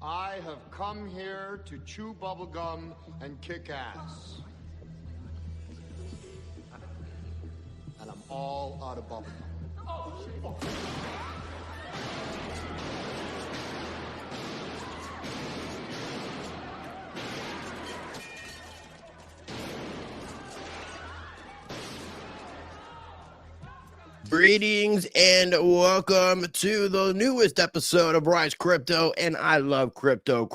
I have come here to chew bubblegum and kick ass. And I'm all out of bubblegum. Oh, shit. Greetings and welcome to the newest episode of Rise Crypto, and I love crypto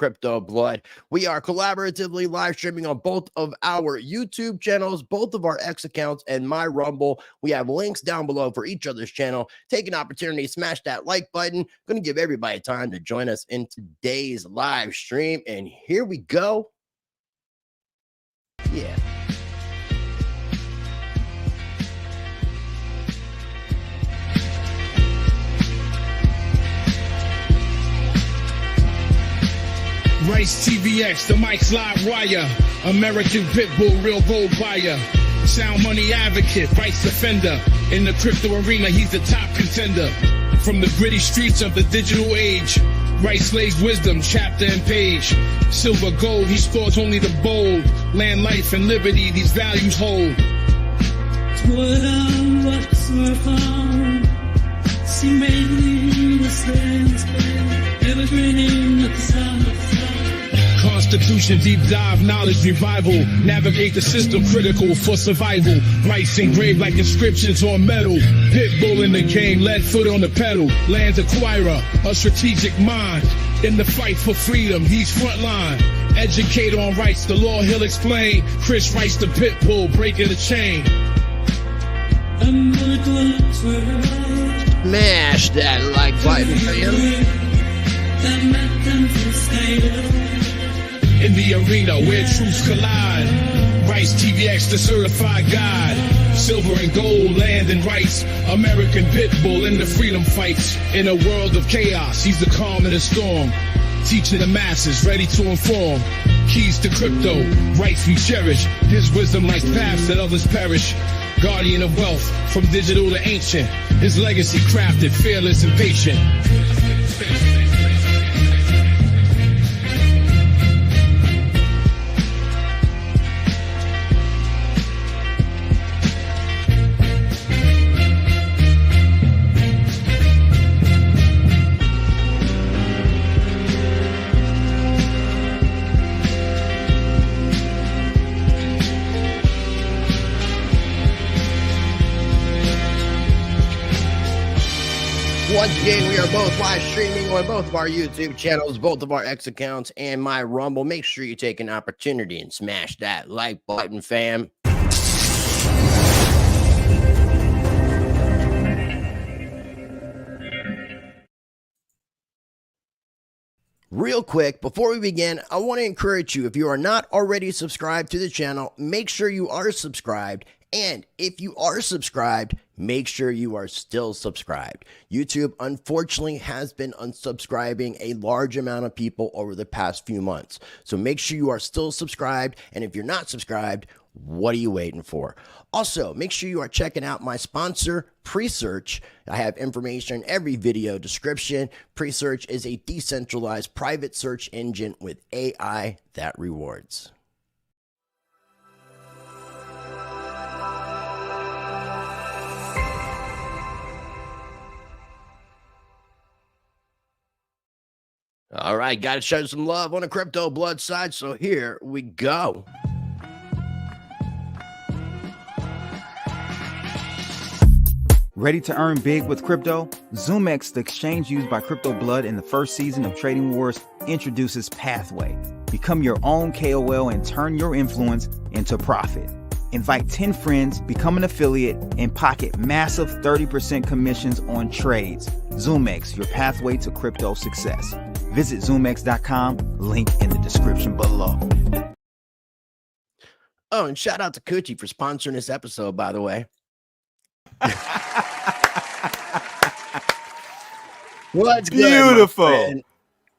blood. We are collaboratively live streaming on both of our YouTube channels, both of our X accounts, and my Rumble. We have links down below for each other's channel. Take an opportunity, smash that like button. Going to give everybody time to join us in today's live stream, and here we go. Yeah. RiceTVx, the Mike's Live Wire, American Pitbull, real gold buyer, sound money advocate, rights defender. In the crypto arena, he's the top contender. From the gritty streets of the digital age, Rice lays wisdom, chapter and page. Silver, gold, he stores only the bold. Land, life, and liberty, these values hold. Constitution, deep dive, knowledge revival. Navigate the system, critical for survival. Rice engraved like inscriptions on metal. Pitbull in the game, lead foot on the pedal. Land acquirer, a strategic mind. In the fight for freedom, he's frontline. Educator on rights, the law he'll explain. Chris Rice, the Pitbull, breaking the chain. Smash that like button, fam. In the arena where truths collide, RiceTVx, the certified guide. Silver and gold, land and rights. American Pitbull in the freedom fights. In a world of chaos, he's the calm in the storm. Teaching the masses, ready to inform. Keys to crypto, rights we cherish. His wisdom lights paths that others perish. Guardian of wealth, from digital to ancient. His legacy crafted, fearless and patient. Once again, we are both live streaming on both of our YouTube channels, both of our X accounts, and my Rumble. Make sure you take an opportunity and smash that like button, fam. Real quick, before we begin, I want to encourage you, if you are not already subscribed to the channel, make sure you are subscribed. And if you are subscribed, make sure you are still subscribed. YouTube, unfortunately, has been unsubscribing a large amount of people over the past few months. So make sure you are still subscribed. And if you're not subscribed, what are you waiting for? Also, make sure you are checking out my sponsor, Presearch. I have information in every video description. Presearch is a decentralized private search engine with AI that rewards. All right, got to show some love on the crypto blood side, so here we go. Ready to earn big with crypto? ZoomX, the exchange used by Crypto Blood in the first season of Trading Wars, introduces Pathway. Become your own KOL and turn your influence into profit. Invite 10 friends, become an affiliate, and pocket massive 30% commissions on trades. ZoomX, your pathway to crypto success. Visit ZoomX.com, link in the description below. Oh, and shout out to Coochie for sponsoring this episode, by the way. What's beautiful,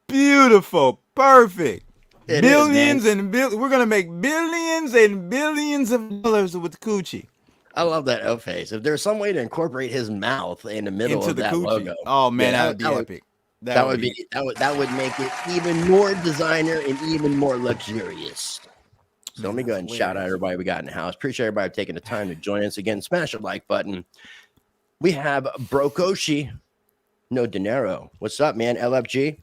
beautiful, perfect. It Billions and we're gonna make billions and billions of dollars with Coochie. I love that O-face. If there's some way to incorporate his mouth in the middle into of the that Coochie logo. Oh man, yeah, that would be epic. That would make it even more designer and even more luxurious. So let me go ahead and shout out everybody we got in the house. Appreciate everybody taking the time to join us again. Smash the like button. We have Brokoshi, no dinero. What's up, man? LFG,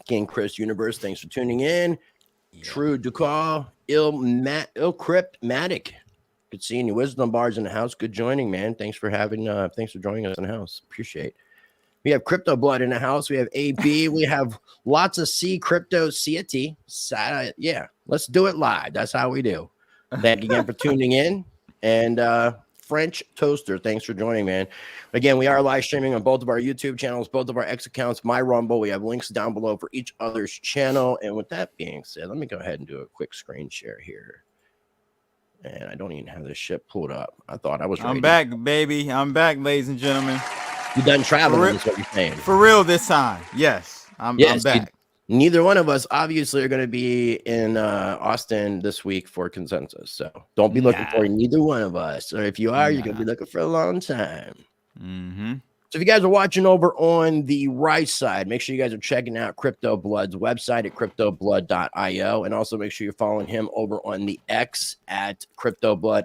King Chris Universe. Thanks for tuning in. Yeah. True Ducal, Ill Crypt Matic. Good seeing you. Wisdom Bars in the house. Good joining, man. Thanks for joining us in the house. Appreciate. We have Crypto Blood in the house. We have AB. We have lots of C Crypto CT. Yeah, let's do it live. That's how we do. Thank you again for tuning in. And French Toaster, thanks for joining, man. Again, we are live streaming on both of our YouTube channels, both of our X accounts, my Rumble. We have links down below for each other's channel. And with that being said, let me go ahead and do a quick screen share here. And I don't even have this shit pulled up. I thought I was ready. I'm back, baby. I'm back, ladies and gentlemen. You done traveling, is what you're saying. For real this time. Yes, I'm back. Neither one of us obviously are going to be in Austin this week for consensus. So don't be looking for neither one of us. Or if you are, you're going to be looking for a long time. Mm-hmm. So if you guys are watching over on the Rice side, make sure you guys are checking out Crypto Blood's website at cryptoblood.io. And also make sure you're following him over on the X at CryptoBlood_.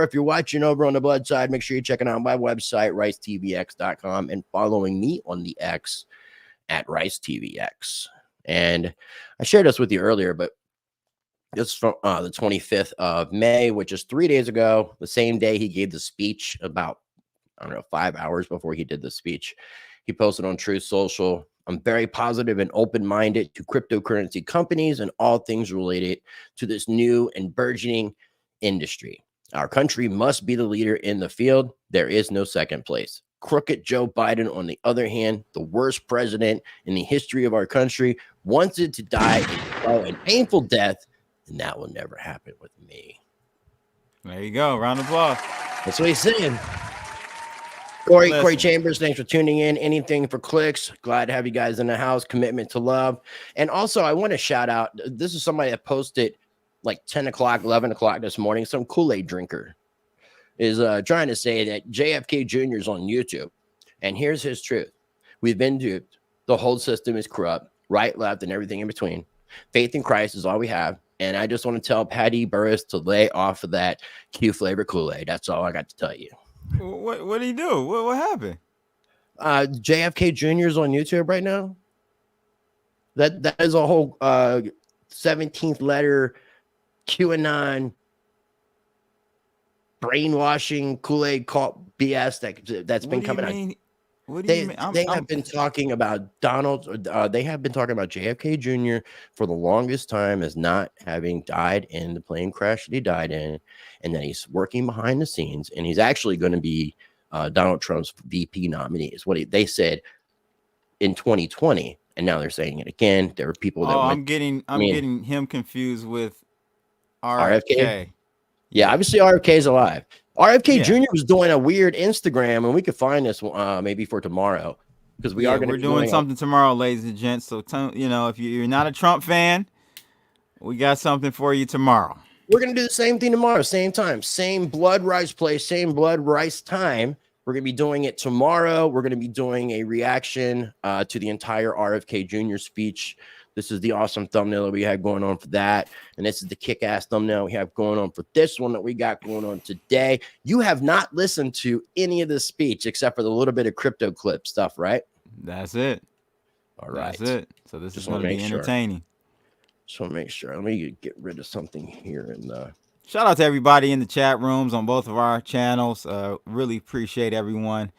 If you're watching over on the Blood side, make sure you're checking out my website, RiceTVx.com, and following me on the X at RiceTVx. And I shared this with you earlier, but this is from the 25th of May, which is 3 days ago, the same day he gave the speech about, 5 hours before he did the speech. He posted on Truth Social, "I'm very positive and open-minded to cryptocurrency companies and all things related to this new and burgeoning industry. Our country must be the leader in the field. There is no second place. Crooked Joe Biden, on the other hand, the worst president in the history of our country, wanted to die a slow and painful death, and that will never happen with me." There you go. Round of applause. That's what he's saying. Corey Chambers, thanks for tuning in. Anything for clicks. Glad to have you guys in the house. Commitment to love. And also, I want to shout out, this is somebody that posted like 10 o'clock, 11 o'clock this morning. Some Kool-Aid drinker is trying to say that JFK Jr. is on YouTube. And here's his truth. We've been duped. The whole system is corrupt. Right, left, and everything in between. Faith in Christ is all we have. And I just want to tell Patty Burris to lay off of that Q-flavor Kool-Aid. That's all I got to tell you. What did he do? What happened? JFK Jr. is on YouTube right now. That is a whole 17th letter QAnon brainwashing Kool-Aid cult BS that's been coming out. What do you mean? They have been talking about they have been talking about JFK Jr. for the longest time as not having died in the plane crash that he died in, and that he's working behind the scenes, and he's actually going to be Donald Trump's VP nominee, is what they said in 2020, and now they're saying it again. There are people that I'm getting him confused with RFK. Yeah, obviously RFK is alive. RFK Jr. was doing a weird Instagram, and we could find this maybe for tomorrow, because we're doing something tomorrow, ladies and gents. So if you're not a Trump fan, we got something for you tomorrow. We're gonna do the same thing tomorrow, same time, same Blood Rice place, same Blood Rice time. We're gonna be doing it tomorrow. We're gonna be doing a reaction to the entire RFK Jr. speech. This is the awesome thumbnail that we had going on for that. And this is the kick-ass thumbnail we have going on for this one that we got going on today. You have not listened to any of the speech except for the little bit of crypto clip stuff, right? That's it. All right. That's it. So this is going to be entertaining. Just want to make sure. Let me get rid of something here. Shout out to everybody in the chat rooms on both of our channels. Really appreciate everyone.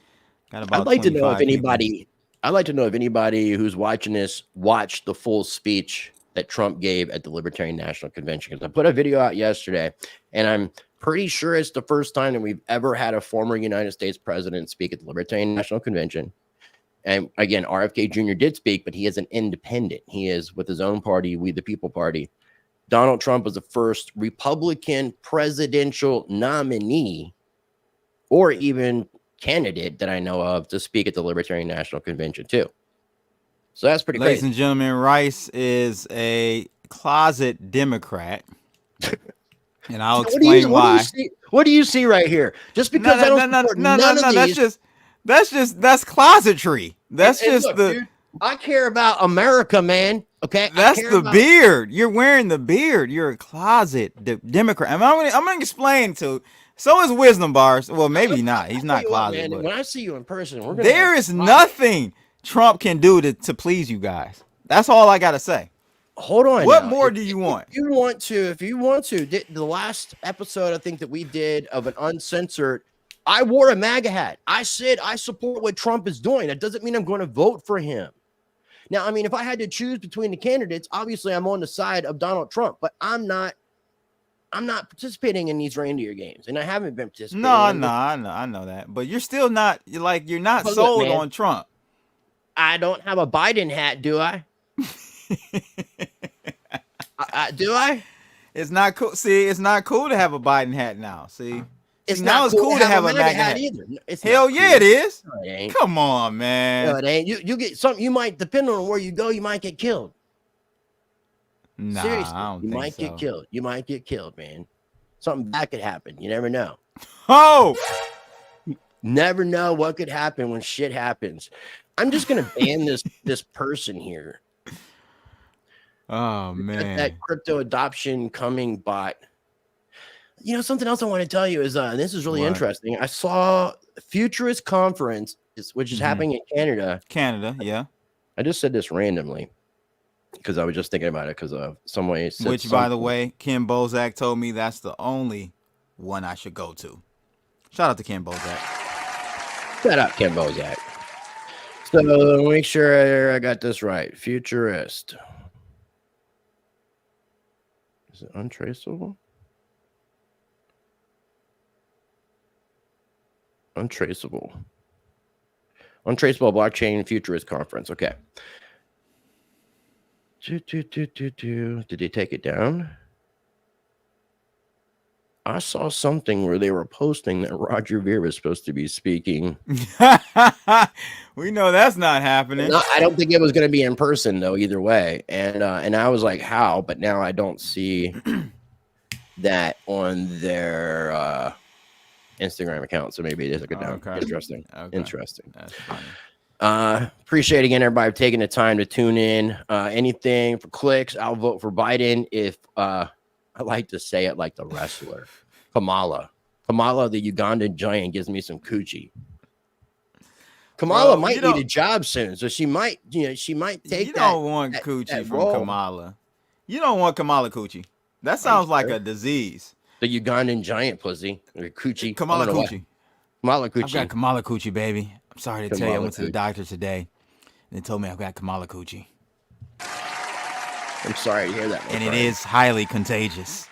Got about I'd like to know if anybody... people. I'd like to know if anybody who's watching this watched the full speech that Trump gave at the Libertarian National Convention. Because I put a video out yesterday, and I'm pretty sure it's the first time that we've ever had a former United States president speak at the Libertarian National Convention. And again, RFK Jr. did speak, but he is an independent. He is with his own party, We the People Party. Donald Trump was the first Republican presidential nominee, or even candidate that I know of, to speak at the Libertarian National Convention too. So that's pretty Ladies crazy. and gentlemen, Rice is a closet Democrat. And I'll explain why. What do you see right here? Just because that's closetry. That's just Look, I care about America, man. Okay, That's the beard. You're wearing the beard. You're a closet Democrat. I'm gonna explain to. So is Wisdom Bars. Well, maybe not. He's not closet. Man, but when I see you in person, we're gonna. There is nothing Trump can do to please you guys. That's all I gotta say. Hold on. What now. more do you want? If you want to, the last episode I think that we did of an uncensored, I wore a MAGA hat. I said I support what Trump is doing. That doesn't mean I'm going to vote for him. Now, I mean, if I had to choose between the candidates, obviously I'm on the side of Donald Trump, but I'm not participating in these reindeer games, and I haven't been participating. No, I know that, but you're still not you're not sold on Trump. I don't have a Biden hat, do I? Do I? It's not cool. See, it's not cool to have a Biden hat now. See, it's now not it's cool to have a MAGA hat either. Hell yeah, it is. No, it ain't. Come on, man. No, it ain't. You get something. You might, depending on where you go, you might get killed. Nah, seriously, I don't you think might so. get killed. You might get killed, man. Something bad could happen. You never know. Oh, never know what could happen when shit happens. I'm just gonna ban this person here. Oh man, that crypto adoption coming bot. You know, something else I want to tell you is this is really interesting. I saw Futurist Conference, which is happening in Canada. Canada, yeah. I just said this randomly because I was just thinking about it because of some way. Which, by the way, Ken Bozak told me that's the only one I should go to. Shout out to Ken Bozak. Shout out Ken Bozak. So make sure I got this right. Futurist. Is it untraceable? Untraceable blockchain futurist conference. Okay. Did they take it down? I saw something where they were posting that Roger Ver was supposed to be speaking. We know that's not happening. No, I don't think it was going to be in person though. Either way, and I was like, how? But now I don't see that on their Instagram account. So maybe it is a good down. Okay. Interesting. Okay. Interesting. That's funny. Appreciate again everybody taking the time to tune in. Anything for clicks, I'll vote for Biden. If I like to say it like the wrestler, Kamala, the Ugandan giant, gives me some coochie. Kamala might need a job soon, so she might take. You don't want coochie from Kamala. You don't want Kamala coochie. That sounds like a disease. The Ugandan giant pussy or coochie. Kamala coochie. Kamala coochie. I've got Kamala coochie, baby. I'm sorry to tell you, I went to the doctor today, and they told me I've got Kamala coochie. I'm sorry to hear that. And it is highly contagious.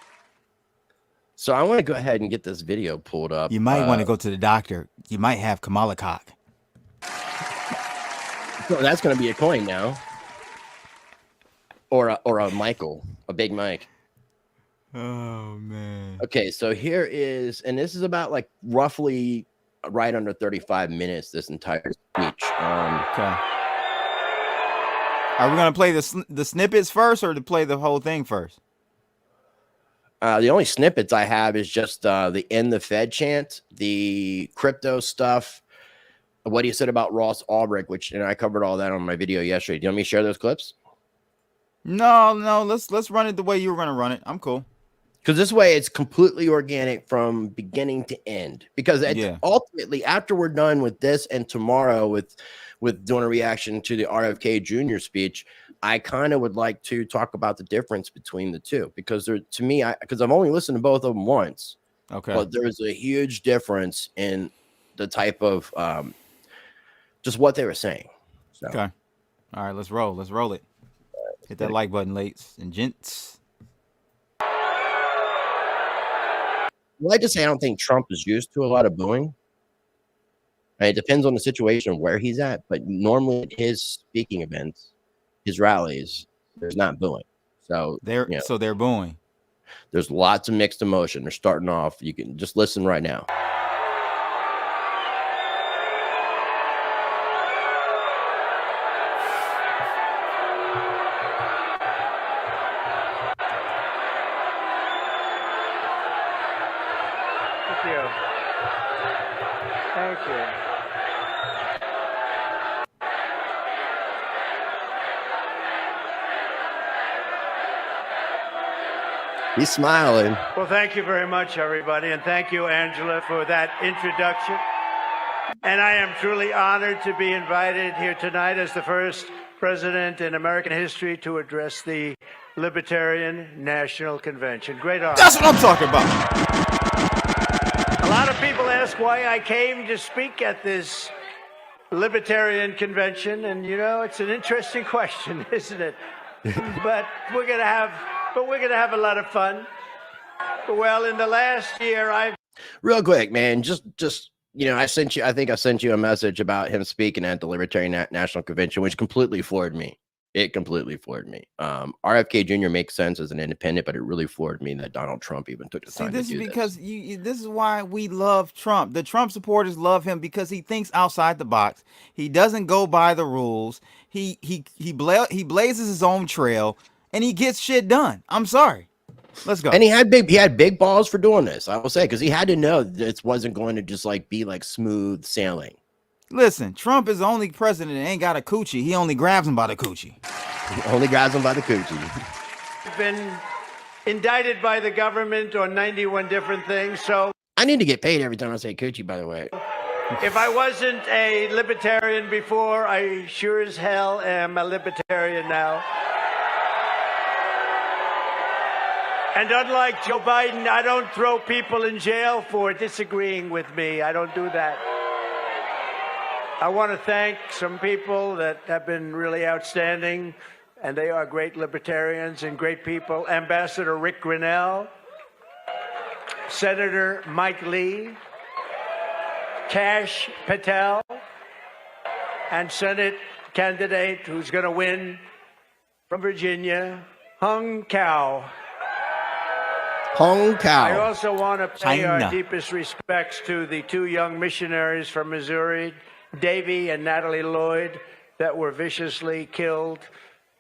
So I want to go ahead and get this video pulled up. You might want to go to the doctor. You might have Kamala cock. So that's going to be a coin now. Or a Michael, a big Mike. Oh, man. Okay, so here is, and this is about like roughly right under 35 minutes, this entire speech. Okay. Are we going to play the snippets first or to play the whole thing first? The only snippets I have is just the end the Fed chant, the crypto stuff, what he said about Ross Ulbricht, and I covered all that on my video yesterday. Do you want me to share those clips? No, let's run it the way you were going to run it. I'm cool. Because this way it's completely organic from beginning to end. Because ultimately, after we're done with this and tomorrow with doing a reaction to the RFK Jr. speech, I kind of would like to talk about the difference between the two. Because to me, because I've only listened to both of them once. Okay. But there's a huge difference in the type of just what they were saying. So. Okay. All right, let's roll. Let's roll it. Hit that like button, ladies and gents. I'd like to say I don't think Trump is used to a lot of booing. It depends on the situation where he's at, but normally at his speaking events, his rallies, there's not booing. So they're booing. There's lots of mixed emotion. They're starting off. You can just listen right now. Thank you. He's smiling. Well, thank you very much, everybody, and thank you, Angela, for that introduction. And I am truly honored to be invited here tonight as the first president in American history to address the Libertarian National Convention. Great honor. That's what I'm talking about. A lot of people ask why I came to speak at this Libertarian Convention, and you know, it's an interesting question, isn't it? But we're gonna have a lot of fun. Well, in the last year, I've Real quick, man, just you know, I think I sent you a message about him speaking at the Libertarian National Convention, which completely floored me. It completely floored me. RFK Jr. makes sense as an independent, but it really floored me that Donald Trump even took the time to do this. See, this is because this is why we love Trump. The Trump supporters love him because he thinks outside the box. He doesn't go by the rules. He blazes his own trail, and he gets shit done. I'm sorry. Let's go. And he had big balls for doing this, I will say, because he had to know that it wasn't going to just like be like smooth sailing. Listen, Trump is the only president that ain't got a coochie. He only grabs him by the coochie. He only grabs him by the coochie. been indicted by the government on 91 different things. So I need to get paid every time I say coochie, by the way. if I wasn't a libertarian before, I sure as hell am a libertarian now. And unlike Joe Biden, I don't throw people in jail for disagreeing with me. I don't do that. I want to thank some people that have been really outstanding, and they are great libertarians and great people. Ambassador Rick Grinnell, Senator Mike Lee, Kash Patel, and Senate candidate who's going to win from Virginia, Hung Cao. Hong Kong. I also want to pay China. our deepest respects to the two young missionaries from Missouri, Davy and Natalie Lloyd, that were viciously killed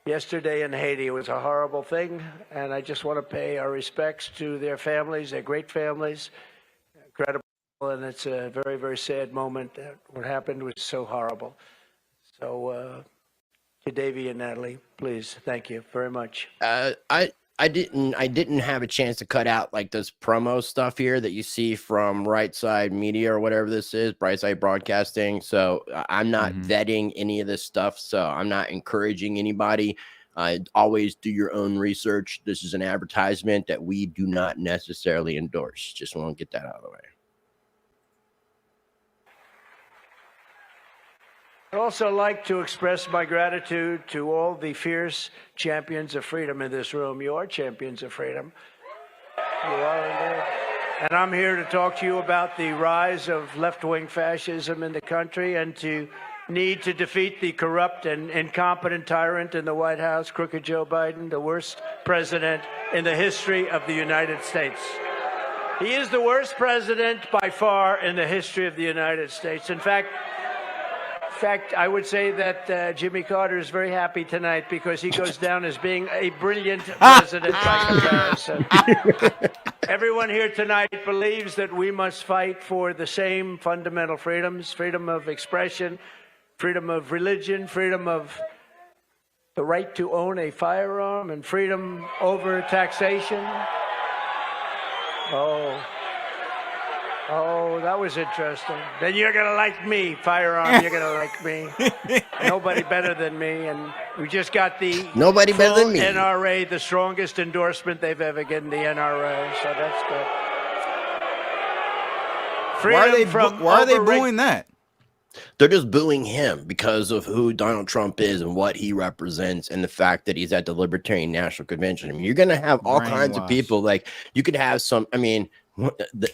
yesterday in Haiti. It was a horrible thing, and I just want to pay our respects to their families. They're great families, incredible, and it's a very, very sad moment. What happened was so horrible. So, to Davy and Natalie, please, thank you very much. I didn't have a chance to cut out like this promo stuff here that you see from Right Side Media or whatever this is, Bright Side Broadcasting. So I'm not vetting any of this stuff. So I'm not encouraging anybody. Always do your own research. This is an advertisement that we do not necessarily endorse. Just want to get that out of the way. I'd also like to express my gratitude to all the fierce champions of freedom in this room. You are champions of freedom. You are indeed. And I'm here to talk to you about the rise of left-wing fascism in the country and to need to defeat the corrupt and incompetent tyrant in the White House, crooked Joe Biden, the worst president in the history of the United States. He is the worst president by far in the history of the United States. In fact, I would say that Jimmy Carter is very happy tonight because he goes down as being a brilliant president by comparison. Everyone here tonight believes that we must fight for the same fundamental freedoms: freedom of expression, freedom of religion, freedom of the right to own a firearm, and freedom over taxation. Oh, that was interesting. Then you're going to like me, firearm. You're going to like me. Nobody better than me. And we just got the Nobody better than me. NRA, the strongest endorsement they've ever given the NRA. So that's good. Why are they booing that? They're just booing him because of who Donald Trump is and what he represents and the fact that he's at the Libertarian National Convention. I mean, you're going to have all kinds of people. Like, you could have some, I mean,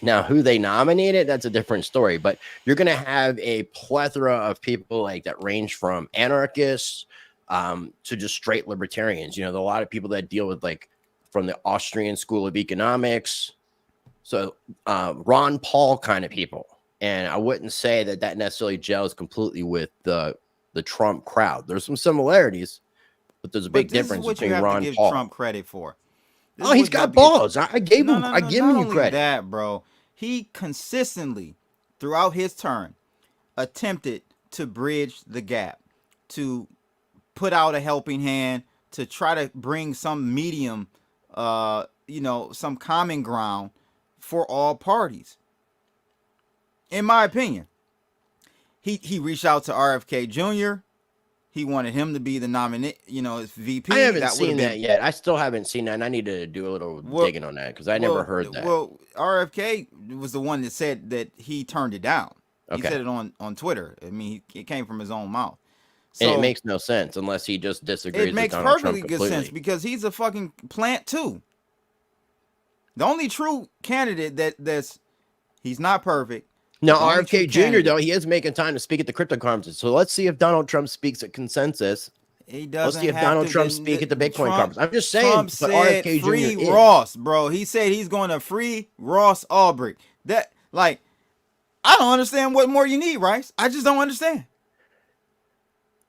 now who they nominated, that's a different story, but you're going to have a plethora of people like that range from anarchists to just straight libertarians. You know, there are a lot of people that deal with like from the Austrian School of Economics. So Ron Paul kind of people. And I wouldn't say that that necessarily gels completely with the Trump crowd. There's some similarities, but there's a big difference between Ron Paul. This is what you have to give Trump credit for. Oh, he's got balls. I gave him. I give him credit. That, bro. He consistently, throughout his term, attempted to bridge the gap, to put out a helping hand, to try to bring some medium some common ground for all parties. In my opinion, he reached out to RFK Jr. He wanted him to be the nominee, as VP. I haven't seen that yet. I still haven't seen that, and I need to do a little digging on that because I never heard that. Well, RFK was the one that said that he turned it down. He said it on Twitter. I mean, it came from his own mouth. So, and it makes no sense unless he just disagrees. It makes with Donald perfectly Trump good sense because he's a fucking plant too. The only true candidate he's not perfect. Now, RFK Jr., though, he is making time to speak at the crypto conference. So let's see if Donald Trump speaks at consensus. He doesn't. Let's see if Donald Trump speaks at the Bitcoin conference. I'm just saying, Trump said RFK free Jr. Ross, bro. He said he's going to free Ross Ulbricht. I don't understand what more you need, Rice. I just don't understand.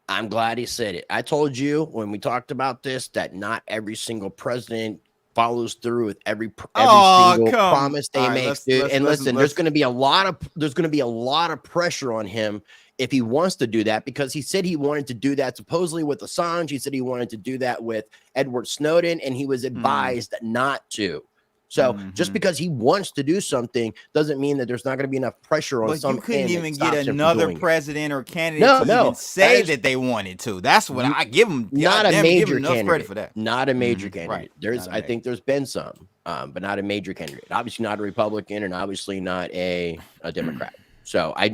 I'm glad he said it. I told you when we talked about this that not every single president follows through with every single promise they make, dude. And listen, there's going to be a lot of pressure on him if he wants to do that, because he said he wanted to do that supposedly with Assange. He said he wanted to do that with Edward Snowden, and he was advised not to. So just because he wants to do something doesn't mean that there's not going to be enough pressure on some. You couldn't even get another president or candidate to even say that they wanted to. That's what I give them. Not a major candidate. Credit for that. Not a major candidate. Right. I think there's been some, but not a major candidate. Obviously not a Republican, and obviously not a Democrat. So I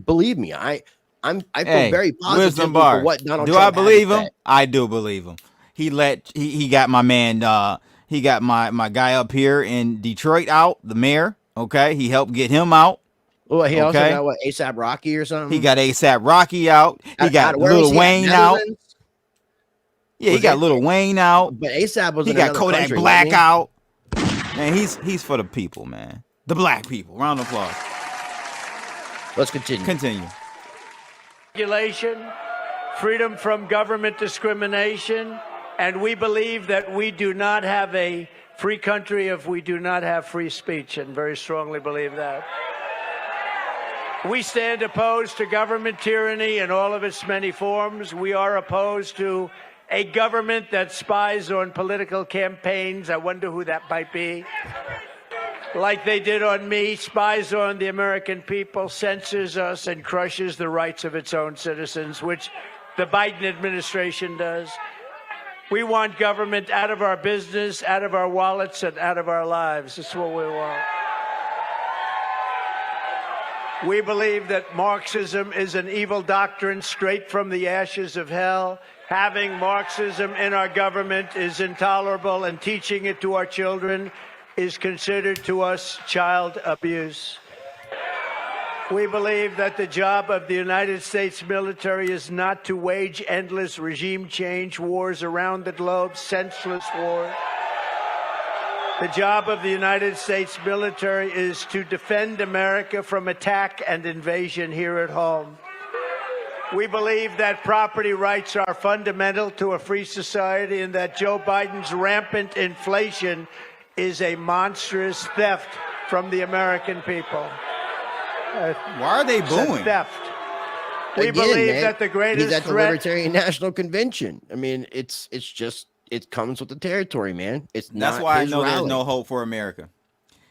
believe me, I feel very positive for what Donald Trump. Do I believe him? I do believe him. He got my man. He got my guy up here in Detroit out, the mayor. Okay, he helped get him out. Well, he also got what, ASAP Rocky or something. He got ASAP Rocky out. He got Lil Wayne out. Yeah, he got Lil Wayne out. But ASAP was. He got Kodak Black out. Man, he's for the people, man. The black people. Round of applause. Let's continue. Regulation, freedom from government discrimination. And we believe that we do not have a free country if we do not have free speech, and very strongly believe that. We stand opposed to government tyranny in all of its many forms. We are opposed to a government that spies on political campaigns. I wonder who that might be. Like they did on me, spies on the American people, censors us, and crushes the rights of its own citizens, which the Biden administration does. We want government out of our business, out of our wallets, and out of our lives. That's what we want. We believe that Marxism is an evil doctrine straight from the ashes of hell. Having Marxism in our government is intolerable, and teaching it to our children is considered to us child abuse. We believe that the job of the United States military is not to wage endless regime change wars around the globe, senseless wars. The job of the United States military is to defend America from attack and invasion here at home. We believe that property rights are fundamental to a free society, and that Joe Biden's rampant inflation is a monstrous theft from the American people. Why are they booing? Theft. We believe that the greatest he's at the threat. Libertarian National Convention. I mean, it's just it comes with the territory, man. That's why I know there's no hope for America.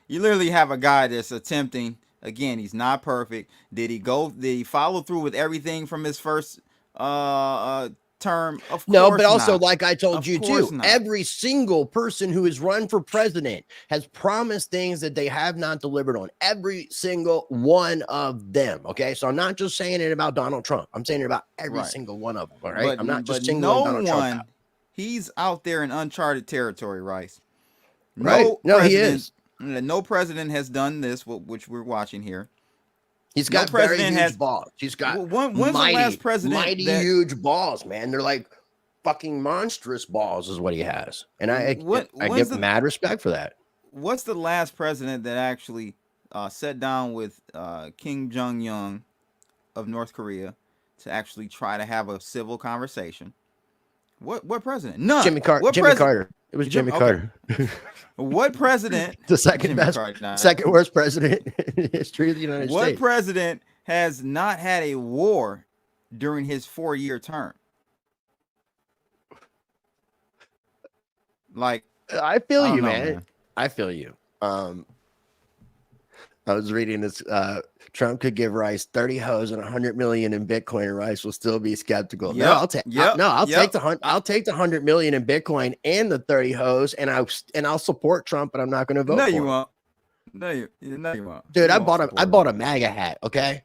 You literally have a guy that's attempting. Again, he's not perfect. Did he follow through with everything from his first term? Of course no, but also, not. like I told you too, not. every single person who has run for president has promised things that they have not delivered on. Every single one of them. Okay, so I'm not just saying it about Donald Trump. I'm saying it about every single one of them. All right, I'm not just singling Donald Trump out. He's out there in uncharted territory, Rice. No, he is. No president has done this, which we're watching here. He's got very huge balls. He's got when's the last president huge balls, man. They're like fucking monstrous balls is what he has. And I give mad respect for that. What's the last president that actually sat down with Kim Jong-un of North Korea to actually try to have a civil conversation? What president? None. Jimmy Carter. It was Jimmy Carter. What president? The second worst president in history of the United States. What president has not had a war during his 4-year term? Like, I feel you, man. I feel you. I was reading this. Trump could give Rice 30 hoes and 100 million in Bitcoin, and Rice will still be skeptical. Yep. No, I'll take. I'll Yep. take the 100 million in Bitcoin and the 30 hoes, and I'll support Trump, but I'm not going to vote. No, for you him. won't. No, you won't. Dude, You I won't bought support a MAGA hat. Okay,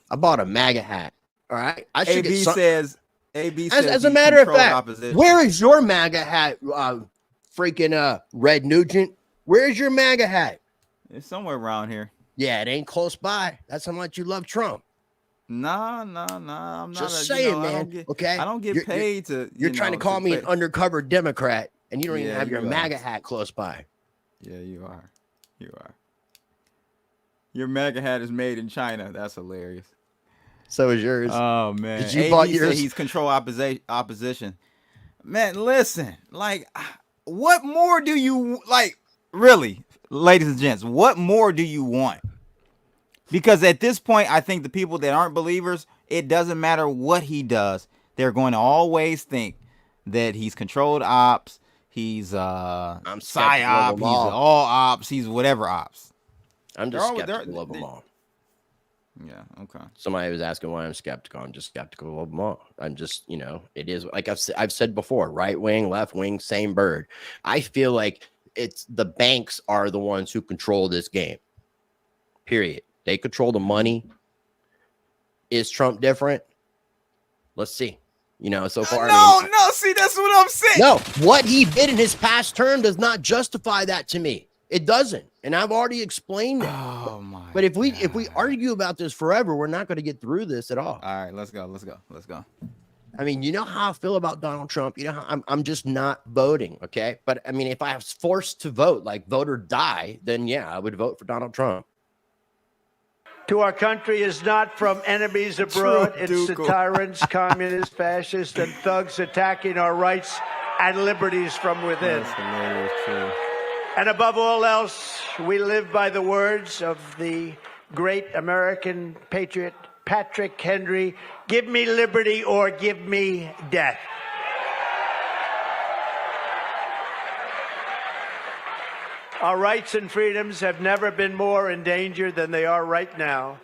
I bought a MAGA hat. All right, I should AB get some, says. AB says as a he matter of controlled fact, opposition. where is your MAGA hat, freaking Red Nugent? Where's your MAGA hat? It's somewhere around here. Yeah, it ain't close by. That's how much you love Trump. Nah. I'm not. Just you saying, know, man. Okay, I don't get paid to. You're trying to call me an undercover Democrat, and you don't even Yeah, have your you are. MAGA hat close by. Yeah, you are. You are. Your MAGA hat is made in China. That's hilarious. So is yours. Oh man, Did you AB bought said yours? he's control opposition. Man, listen, like, what more do you like? Really, ladies and gents, what more do you want? Because at this point, I think the people that aren't believers, it doesn't matter what he does, they're going to always think that he's controlled ops, he's skeptical psyop, of he's them all. all ops, he's whatever ops. I'm they're just always- they're- skeptical of them all. Yeah, okay. Somebody was asking why I'm skeptical. I'm just skeptical of them all. I'm just, it is like I've said before, right wing, left wing, same bird. I feel like it's the banks are the ones who control this game. Period. They control the money. Is Trump different? Let's see. So far. No, see, that's what I'm saying. No, what he did in his past term does not justify that to me. It doesn't. And I've already explained it. Oh my. But if we argue about this forever, we're not going to get through this at all. All right, let's go. I mean, you know how I feel about Donald Trump. You know how I'm just not voting, okay? But I mean, if I was forced to vote, like vote or die, then yeah, I would vote for Donald Trump. To our country is not from enemies abroad. It's the tyrants, communists, fascists, and thugs attacking our rights and liberties from within. That's hilarious, too. And above all else, we live by the words of the great American patriot, Patrick Henry, give me liberty or give me death. Our rights and freedoms have never been more in danger than they are right now.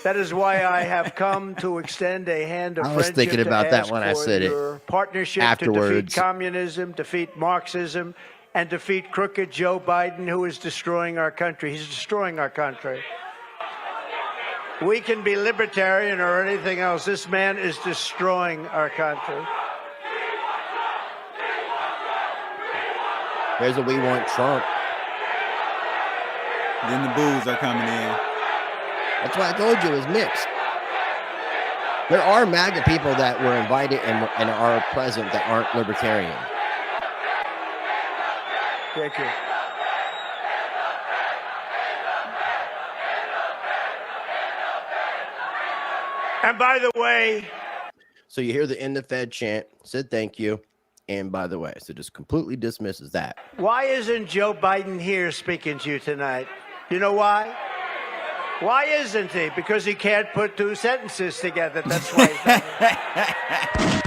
That is why I have come to extend a hand of I was friendship thinking to about that ask when I for said it your partnership to afterwards. defeat communism, defeat Marxism, and defeat crooked Joe Biden, who is destroying our country. He's destroying our country. We can be libertarian or anything else. This man is destroying our country. There's a we want Trump. Then the boos are coming in. That's why I told you it was mixed. There are MAGA people that were invited and are present that aren't libertarian. Thank you. And by the way, So you hear the end of Fed chant, said thank you, and by the way, so just completely dismisses that. why isn't Joe Biden here speaking to you tonight? You know why? Why isn't he? Because he can't put two sentences together. That's why he's not here.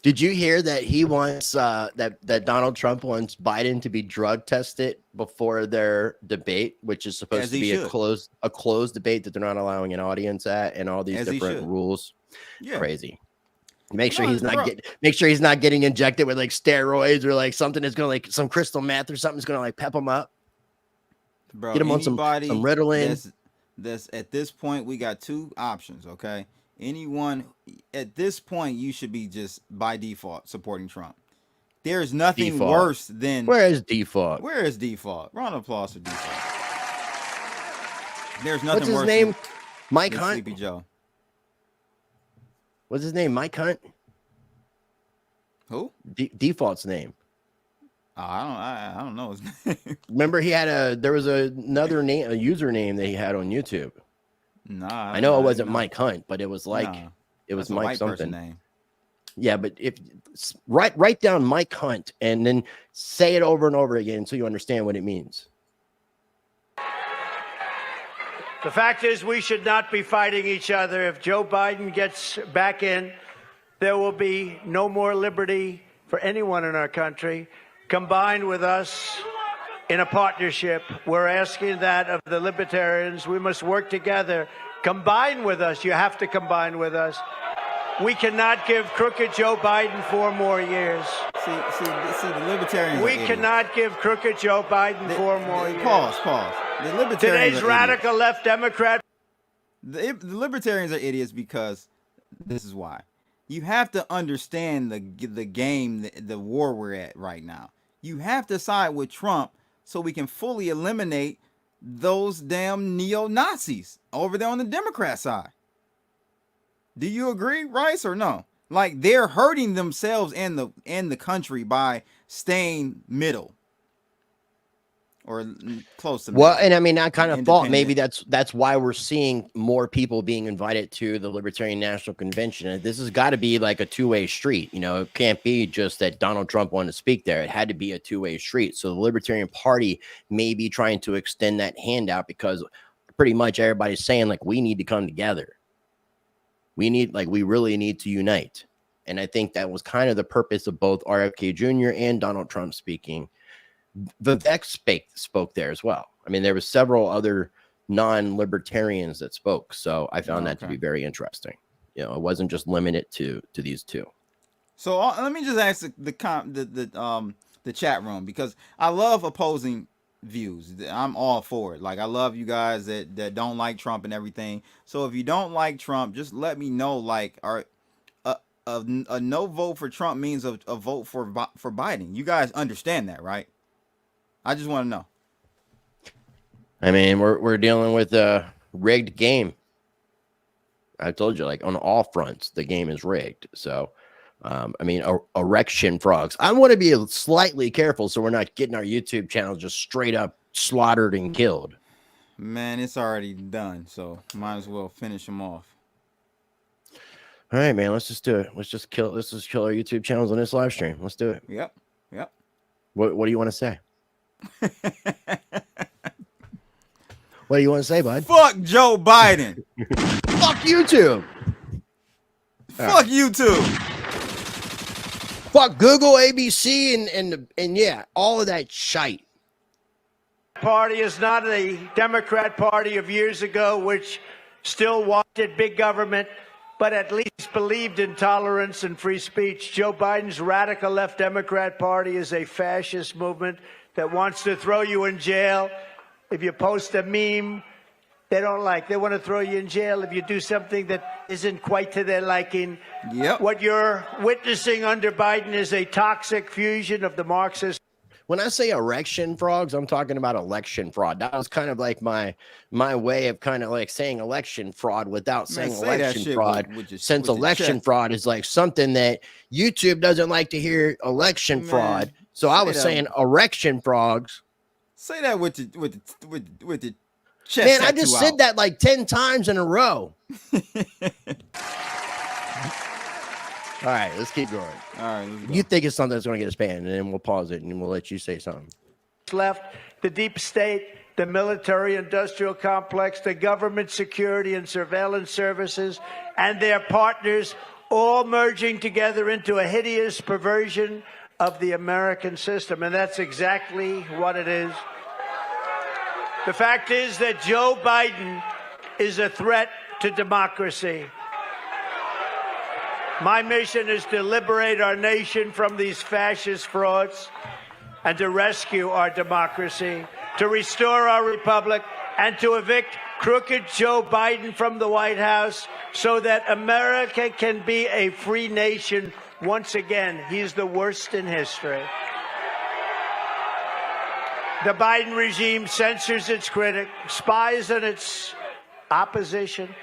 Did you hear that he wants that Donald Trump wants Biden to be drug tested before their debate, which is supposed As to he be should. a closed debate that they're not allowing an audience at, and all these As he different should. rules. Yeah. Crazy. Make sure No, he's not bro. make sure he's not getting injected with like steroids or like something that's gonna like some crystal meth or something's gonna like pep him up. Bro, Get him on some Ritalin. That's at this point, we got two options, okay? Anyone at this point, you should be just by default supporting Trump. There's nothing Default. worse than Where is default? Where is default? Round of applause for default. There's nothing What's his worse name? Mike than Hunt. Sleepy Joe. What's his name? Mike Hunt. Who? Default's name. Oh, I don't know his name. Remember, there was another name, a username that he had on YouTube. Nah, I know it wasn't Mike Hunt, but it was like Nah, it was that's a Mike white person something. name. Yeah, but if write down Mike Hunt and then say it over and over again until you understand what it means. The fact is, we should not be fighting each other. If Joe Biden gets back in, there will be no more liberty for anyone in our country. combine with us in a partnership. We're asking that of the Libertarians. We must work together. Combine with us. You have to combine with us. We cannot give crooked Joe Biden 4 more years. See, the Libertarians. We cannot give crooked Joe Biden 4 more years. Pause. The Libertarians. Today's radical left Democrat. The Libertarians are idiots because this is why. You have to understand the game, the war we're at right now. You have to side with Trump so we can fully eliminate those damn neo-Nazis over there on the Democrat side. Do you agree, Rice, or no? Like, they're hurting themselves and the country by staying middle or close to middle. Well, and I mean, I kind of thought maybe that's why we're seeing more people being invited to the Libertarian National Convention. And this has got to be like a two-way street. You know, it can't be just that Donald Trump wanted to speak there. It had to be a two-way street. So the Libertarian Party may be trying to extend that handout because pretty much everybody's saying, like, we need to come together. We really need to unite. And I think that was kind of the purpose of both RFK Jr. and Donald Trump speaking. Vivek spoke there as well. I mean, there were several other non-libertarians that spoke. So I found that to be very interesting. You know, it wasn't just limited to these two. So let me just ask the chat room, because I love opposing views. I'm all for it. Like, I love you guys that don't like Trump and everything. So if you don't like Trump, just let me know. Like, a no vote for Trump means a vote for Biden. You guys understand that, right? I just want to know. I mean, we're dealing with a rigged game. I told you, like, on all fronts, the game is rigged. So, I mean, erection frogs. I want to be slightly careful so we're not getting our YouTube channel just straight up slaughtered and killed. Man, it's already done, so might as well finish them off. All right, man. Let's just do it. Let's just kill our YouTube channels on this live stream. Let's do it. Yep. What do you want to say? What do you want to say, bud? Fuck Joe Biden. Fuck YouTube. Fuck YouTube. Fuck Google, ABC, and yeah, all of that shite. Party is not a Democrat Party of years ago, which still wanted big government, but at least believed in tolerance and free speech. Joe Biden's radical left Democrat Party is a fascist movement that wants to throw you in jail. If you post a meme they don't like, they want to throw you in jail if you do something that isn't quite to their liking. Yep. What you're witnessing under Biden is a toxic fusion of the Marxist. When I say erection frogs, I'm talking about election fraud. That was kind of like my way of kind of like saying election fraud without saying election fraud. Since election fraud is like something that YouTube doesn't like to hear election fraud. So I was saying erection frogs. Say that with the chest. Man, I just said that like 10 times in a row. All right, let's keep going. All right, you think it's something that's going to get us banned, and then we'll pause it and we'll let you say something. Left, the deep state, the military-industrial complex, the government security and surveillance services, and their partners all merging together into a hideous perversion of the American system. And that's exactly what it is. The fact is that Joe Biden is a threat to democracy. My mission is to liberate our nation from these fascist frauds and to rescue our democracy, to restore our republic, and to evict crooked Joe Biden from the White House so that America can be a free nation once again. He's the worst in history. The Biden regime censors its critics, spies on its opposition,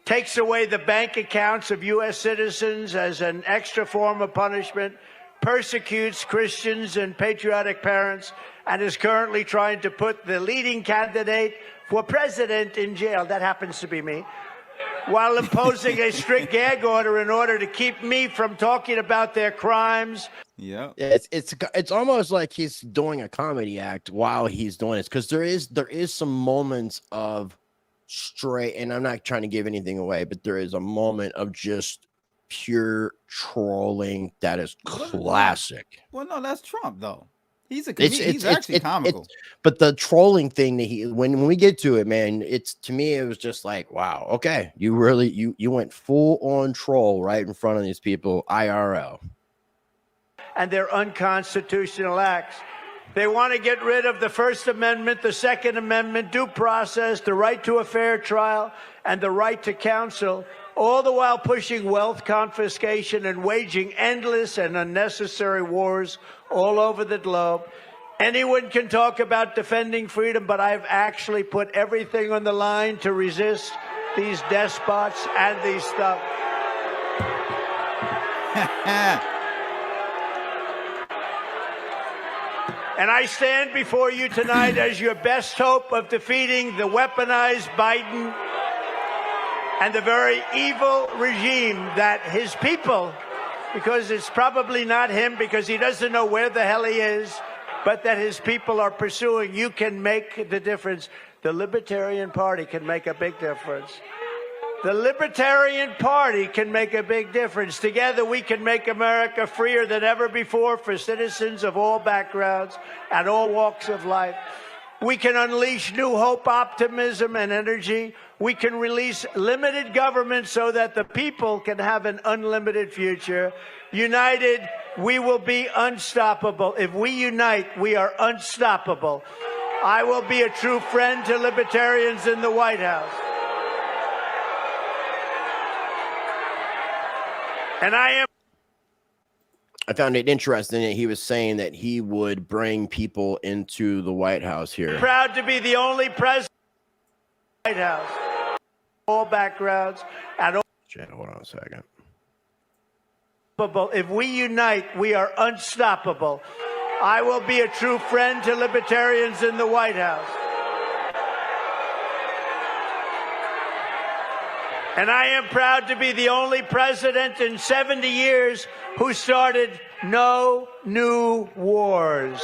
takes away the bank accounts of U.S. citizens as an extra form of punishment, persecutes Christians and patriotic parents, and is currently trying to put the leading candidate for president in jail. That happens to be me. While imposing a strict gag order in order to keep me from talking about their crimes. Yeah, it's almost like he's doing a comedy act while he's doing this, because there is some moments of straight, and I'm not trying to give anything away, but there is a moment of just pure trolling that is classic. Well, no, that's Trump though. He's a comedian. He's actually comical. But the trolling thing that when we get to it, man, to me it was just like, wow, okay, you really you went full on troll right in front of these people, IRL. And their unconstitutional acts. They want to get rid of the First Amendment, the Second Amendment, due process, the right to a fair trial, and the right to counsel, all the while pushing wealth confiscation and waging endless and unnecessary wars all over the globe. Anyone can talk about defending freedom, but I've actually put everything on the line to resist these despots and these stuff. And I stand before you tonight as your best hope of defeating the weaponized Biden and the very evil regime that his people, because it's probably not him because he doesn't know where the hell he is, but that his people are pursuing. You can make the difference. The Libertarian Party can make a big difference. The Libertarian Party can make a big difference. Together we can make America freer than ever before for citizens of all backgrounds and all walks of life. We can unleash new hope, optimism, and energy. We can release limited government so that the people can have an unlimited future. United, we will be unstoppable. If we unite, we are unstoppable. I will be a true friend to libertarians in the White House. And I found it interesting that he was saying that he would bring people into the White House here. Proud to be the only president in the White House. All backgrounds and all. Hold on a second. If we unite, we are unstoppable. I will be a true friend to libertarians in the White House. And I am proud to be the only president in 70 years who started no new wars.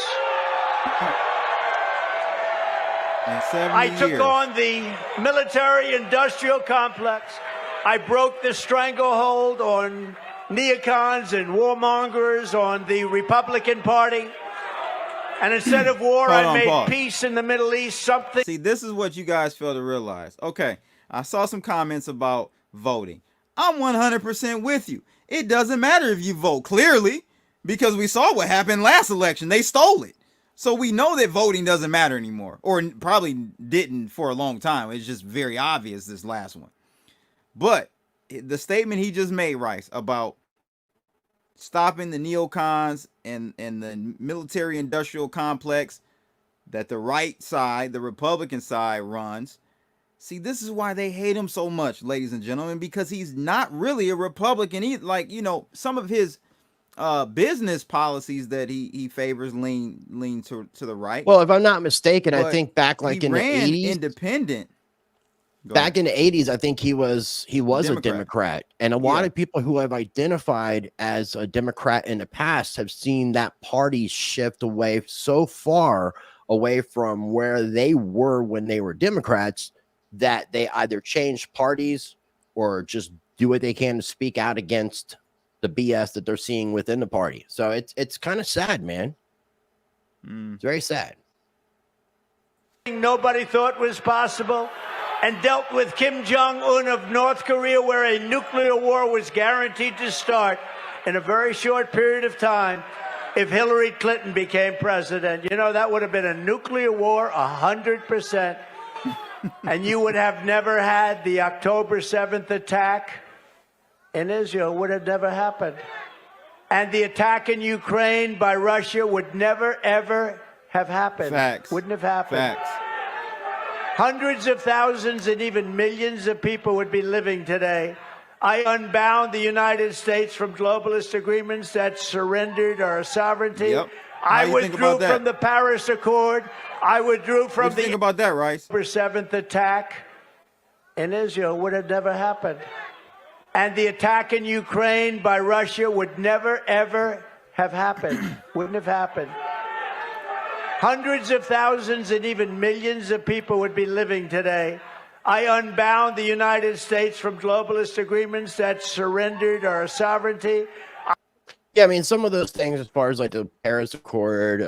I took on the military-industrial complex. I broke the stranglehold on neocons and warmongers on the Republican Party. And instead of war, I made peace in the Middle East. Something. See, this is what you guys fail to realize. Okay, I saw some comments about voting. I'm 100% with you. It doesn't matter if you vote, clearly, because we saw what happened last election. They stole it. So we know that voting doesn't matter anymore, or probably didn't for a long time. It's just very obvious this last one. But the statement he just made, Rice, about stopping the neocons and the military-industrial complex that the right side, the Republican side, runs. See, this is why they hate him so much, ladies and gentlemen, because he's not really a Republican. Like, you know, some of his business policies that he favors lean to the right. Well, if I'm not mistaken, But I think back like he in the ran 80s, independent. back in the 80s, I think he was a Democrat. And a lot of people who have identified as a Democrat in the past have seen that party shift away so far away from where they were when they were Democrats that they either change parties or just do what they can to speak out against the BS that they're seeing within the party. So it's kind of sad, man. It's very sad. Nobody thought was possible, and dealt with Kim Jong-un of North Korea, where a nuclear war was guaranteed to start in a very short period of time if Hillary Clinton became president. You know, that would have been a nuclear war 100%. And you would have never had the October 7th attack in Israel, would have never happened. And the attack in Ukraine by Russia would never, ever have happened. Facts. Wouldn't have happened. Facts. Hundreds of thousands and even millions of people would be living today. I unbound the United States from globalist agreements that surrendered our sovereignty. Yep. I withdrew from the Paris Accord. I withdrew from What do you think about that, Rice? October 7th attack in Israel. Would have never happened. And the attack in Ukraine by Russia would never, ever have happened. Wouldn't have happened. Hundreds of thousands and even millions of people would be living today. I unbound the United States from globalist agreements that surrendered our sovereignty. Yeah, I mean, some of those things, as far as like the Paris Accord,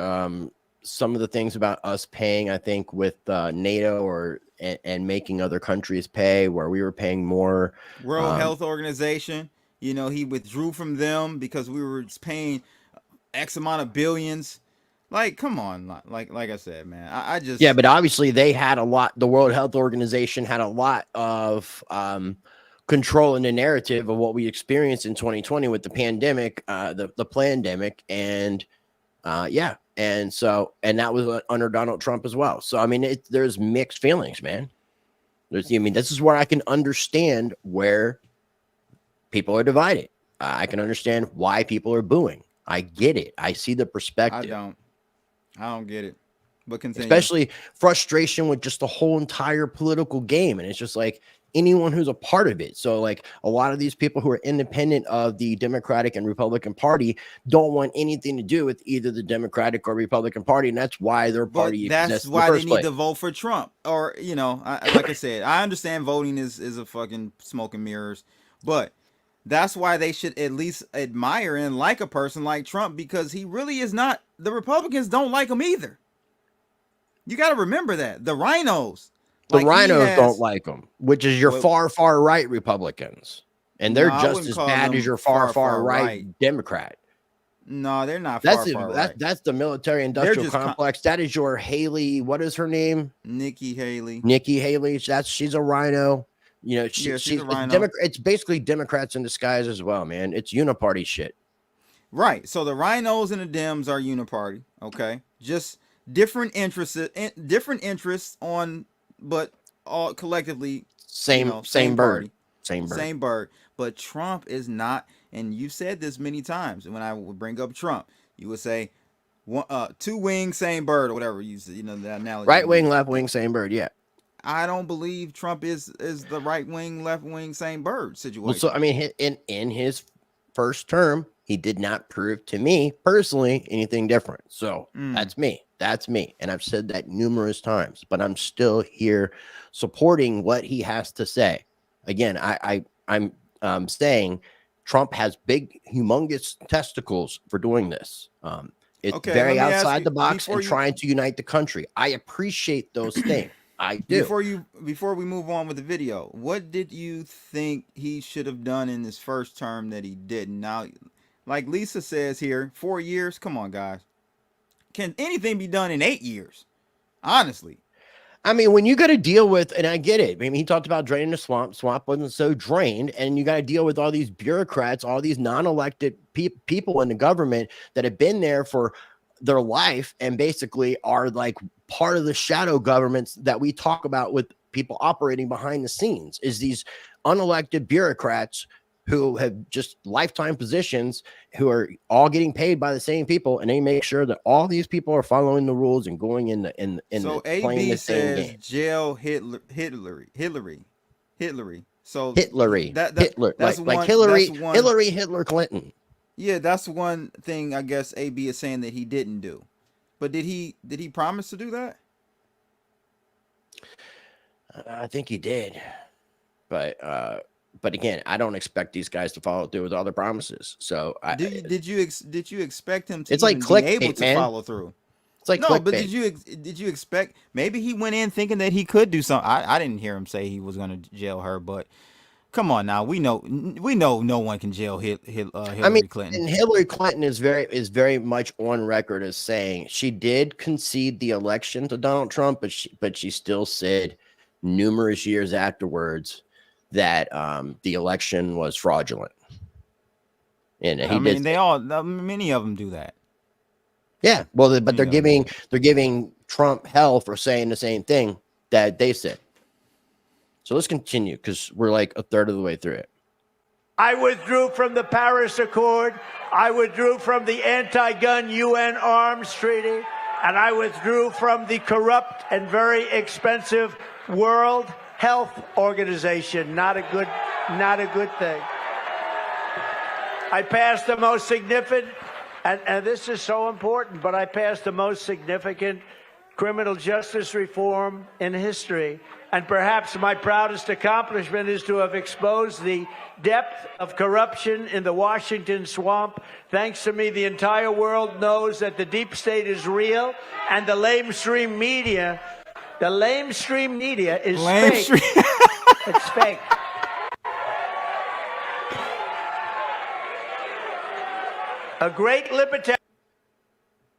some of the things about us paying, I think, with NATO or and making other countries pay, where we were paying more. World Health Organization, you know, he withdrew from them because we were paying X amount of billions. Like, come on, like I said, man, I just Yeah, but obviously they had a lot. The World Health Organization had a lot of control in the narrative of what we experienced in 2020 with the pandemic, the pandemic, and yeah, and that was under Donald Trump as well. So I mean, there's mixed feelings, man. I mean, this is where I can understand where people are divided. I can understand why people are booing. I get it. I see the perspective. I don't get it. But continue. Especially frustration with just the whole entire political game. And it's just like anyone who's a part of it. So like a lot of these people who are independent of the Democratic and Republican Party don't want anything to do with either the Democratic or Republican Party. And that's why their party exists. That's why they need to vote for Trump. Or, you know, like I said, I understand voting is a fucking smoke and mirrors. But that's why they should at least admire and like a person like Trump, because he really is not. The Republicans don't like him either. You got to remember that. The rhinos. The rhinos don't like him, which is your far right Republicans. And they're just as bad as your far right Democrat. No, they're not far right. That's the military industrial complex. That is your Haley. What is her name? Nikki Haley. Nikki Haley. She's a rhino. You know, she's a rhino. It's basically Democrats in disguise as well, man. It's uniparty shit. Right. So the rhinos and the Dems are uniparty. Okay. Just different interests on, but all collectively same bird. But Trump is not, and you said this many times. When I would bring up Trump, you would say, two wings, same bird, or whatever you know that analogy. Right wing, left wing, same bird. Yeah. I don't believe Trump is the right wing, left wing, same bird situation. Well, so I mean, in his first term, he did not prove to me personally anything different. So that's me. And I've said that numerous times, but I'm still here supporting what he has to say. Again, I'm saying Trump has big, humongous testicles for doing this. It's very outside the box and trying to unite the country. I appreciate those things. I do. Before we move on with the video, what did you think he should have done in his first term that he didn't? Now, like Lisa says here, 4 years. Come on, guys. Can anything be done in 8 years? Honestly. I mean, when you got to deal with, and I get it. I mean, he talked about draining the swamp. Swamp wasn't so drained. And you got to deal with all these bureaucrats, all these non-elected people in the government that have been there for their life and basically are like part of the shadow governments that we talk about with people operating behind the scenes, is these unelected bureaucrats who have just lifetime positions, who are all getting paid by the same people, and they make sure that all these people are following the rules and going in so playing the same game. Jail Hillary. So Hitler, that's like Hillary Clinton. Yeah, that's one thing I guess AB is saying that he didn't do. But did he promise to do that? I think he did. But again, I don't expect these guys to follow through with all their promises. So did you expect him to it's like be able to follow through? It's like no, clickbait. But did you expect, maybe he went in thinking that he could do something? I didn't hear him say he was going to jail her, but come on now, we know no one can jail Hillary Clinton. And Hillary Clinton is very much on record as saying she did concede the election to Donald Trump, but she still said numerous years afterwards that the election was fraudulent. And many of them do that. Yeah, well, but they're giving Trump hell for saying the same thing that they said. So let's continue, because we're like a third of the way through it. I withdrew from the Paris Accord. I withdrew from the anti-gun UN arms treaty. And I withdrew from the corrupt and very expensive World Health Organization. Not a good thing. I passed the most significant, and this is so important, but I passed the most significant criminal justice reform in history. And perhaps my proudest accomplishment is to have exposed the depth of corruption in the Washington swamp. Thanks to me, the entire world knows that the deep state is real, and the lamestream media is fake. It's fake. A great libertarian.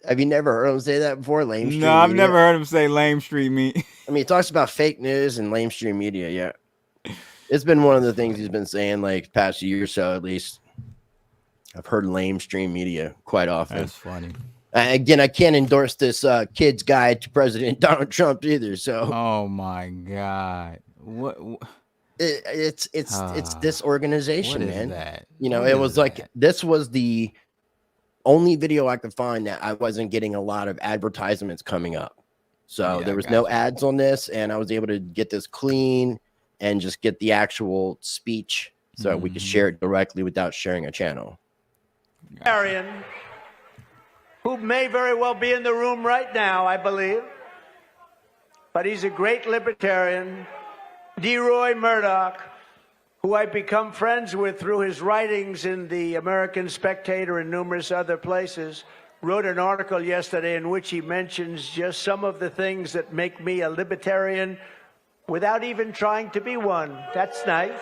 Have you never heard him say that before? Lamestream No, I've media? never heard him say lamestream media. I mean, he talks about fake news and lamestream media. Yeah, it's been one of the things he's been saying like past year or so, at least. I've heard lamestream media quite often. That's funny. Again, I can't endorse this kid's guide to President Donald Trump either. So, Oh my God, what? it's this organization, What is man. that? You know, What it is was like that? this was the only video I could find that I wasn't getting a lot of advertisements coming up. So Yeah, there was I no gotcha. ads on this, and I was able to get this clean and just get the actual speech so we could share it directly without sharing a channel. Who may very well be in the room right now, I believe. But he's a great libertarian, Roy Murdoch, who I've become friends with through his writings in the American Spectator and numerous other places, wrote an article yesterday in which he mentions just some of the things that make me a libertarian without even trying to be one. That's nice.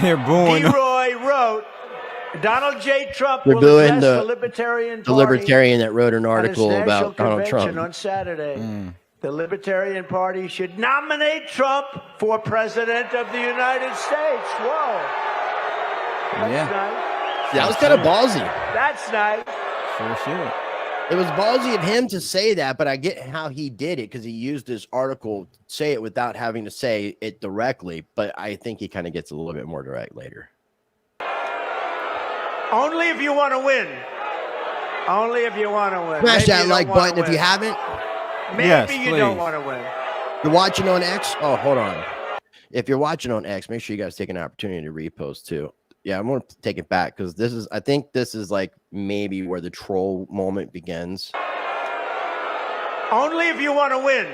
They're booing. Roy wrote, Donald J. Trump They're will booing address the the Libertarian The Party libertarian that wrote an at its article national about Donald convention Trump. on Saturday. The Libertarian Party should nominate Trump for President of the United States. Whoa. That's Yeah. nice. That was kind of ballsy. That's nice. Sure should. It was ballsy of him to say that, but I get how he did it because he used this article to say it without having to say it directly. But I think he kind of gets a little bit more direct later. Only if you want to win. Only if you want to win. Smash Maybe that you like don't wanna button if you win. haven't. Maybe Yes, you don't please. want to win. You're watching on X. Oh, hold on. If you're watching on X, make sure you guys take an opportunity to repost too. Yeah, I'm gonna take it back because I think this is like maybe where the troll moment begins. Only if you want to win.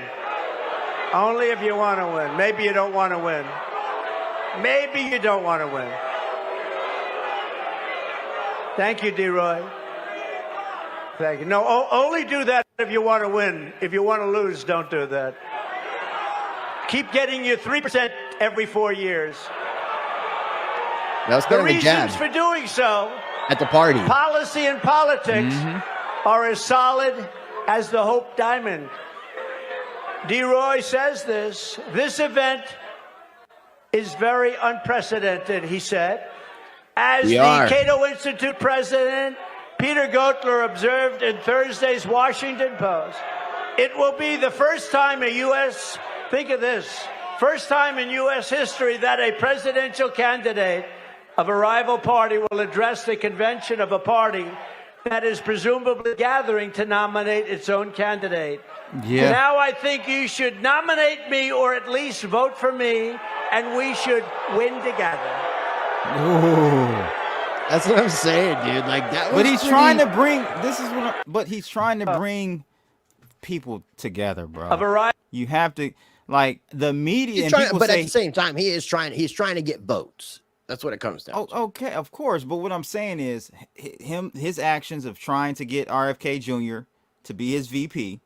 Only if you want to win. Maybe you don't want to win. Maybe you don't want to win. Thank you, D-Roy. Thank you. No, only do that if you want to win. If you want to lose, don't do that. Keep getting your 3% every 4 years. That was The kind of a jab reasons for doing so, at the party. policy and politics, are as solid as the Hope Diamond. D-Roy says this event is very unprecedented, he said. As We the are. Cato Institute president, Peter Gotler, observed in Thursday's Washington Post, it will be the first time think of this, first time in U.S. history that a presidential candidate of a rival party will address the convention of a party that is presumably gathering to nominate its own candidate. Yeah. Now I think you should nominate me or at least vote for me, and we should win together. Ooh. That's what I'm saying, dude. Like that. But was he's pretty- trying to bring. This is what. But he's trying to bring people together, bro. A variety. You have to like the media He's and trying, people but say. at the same time, He's trying to get votes. That's what it comes down. Oh, okay, of course. But what I'm saying is, his actions of trying to get RFK Jr. to be his VP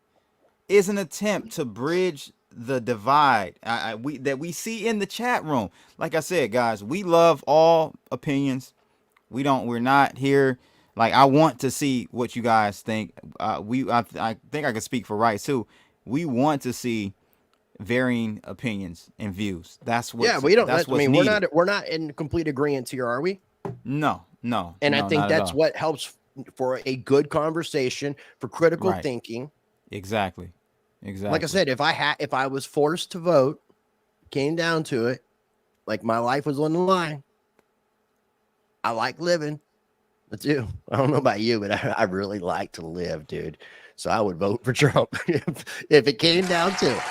is an attempt to bridge the divide that we see in the chat room. Like I said, guys, we love all opinions. We're not here. Like, I want to see what you guys think. I think I can speak for Rice too. We want to see varying opinions and views. That's what. Yeah, we don't. That's I what's mean, needed. we're not in complete agreement here, are we? No. And no, I think not at that's all. what helps for a good conversation, for critical Right. thinking. Exactly. Like I said, if I was forced to vote, came down to it, like my life was on the line. I like living. I do. I don't know about you, but I really like to live, dude. So I would vote for Trump if it came down to it.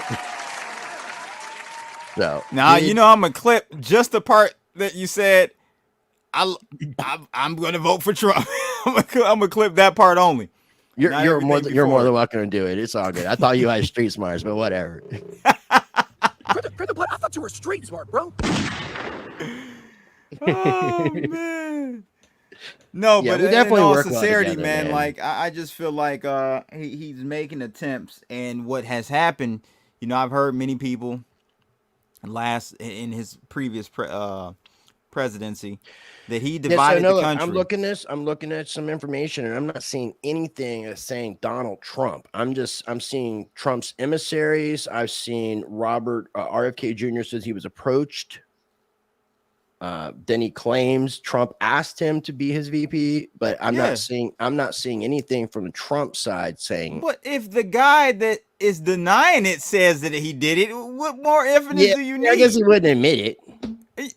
So Now, dude, you know, I'm gonna clip just the part that you said. I'm gonna vote for Trump. I'm gonna clip that part only. You're more than welcome to do it. It's all good. I thought you had street smarts, but whatever. I thought you were street smart, bro. Oh man. No, Yeah, but we definitely in all work well sincerity, together, man, man. like I just feel like he's making attempts, and what has happened, you know, I've heard many people in his previous presidency that he divided the country. I'm looking at some information, and I'm not seeing anything that's saying Donald Trump. I'm seeing Trump's emissaries. I've seen Robert RFK Jr. says he was approached. Then he claims Trump asked him to be his VP, but I'm not seeing anything from the Trump side saying. But if the guy that is denying it says that he did it, what more evidence do you need? I guess he wouldn't admit it.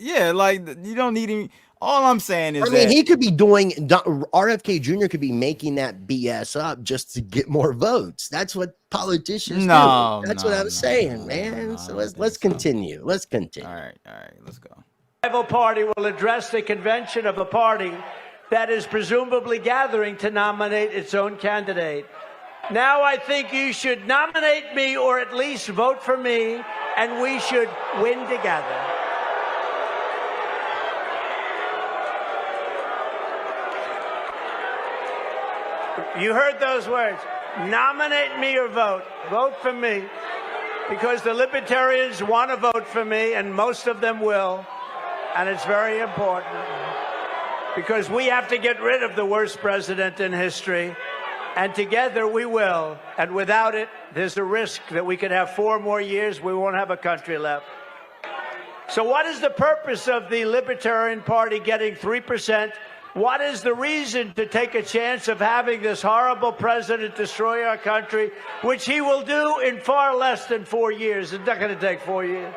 Yeah, like you don't need him. All I'm saying is, he could be doing. RFK Jr. could be making that BS up just to get more votes. That's what politicians do. That's what I'm saying, man. So let's continue. Let's continue. All right, let's go. The rival party will address the convention of the party that is presumably gathering to nominate its own candidate. Now I think you should nominate me, or at least vote for me, and we should win together. You heard those words. Nominate me or vote. Vote for me. Because the Libertarians want to vote for me, and most of them will. And it's very important. Because we have to get rid of the worst president in history. And together we will. And without it, there's a risk that we could have 4 more years. We won't have a country left. So what is the purpose of the Libertarian Party getting 3%? What is the reason to take a chance of having this horrible president destroy our country, which he will do in far less than 4 years? It's not going to take 4 years.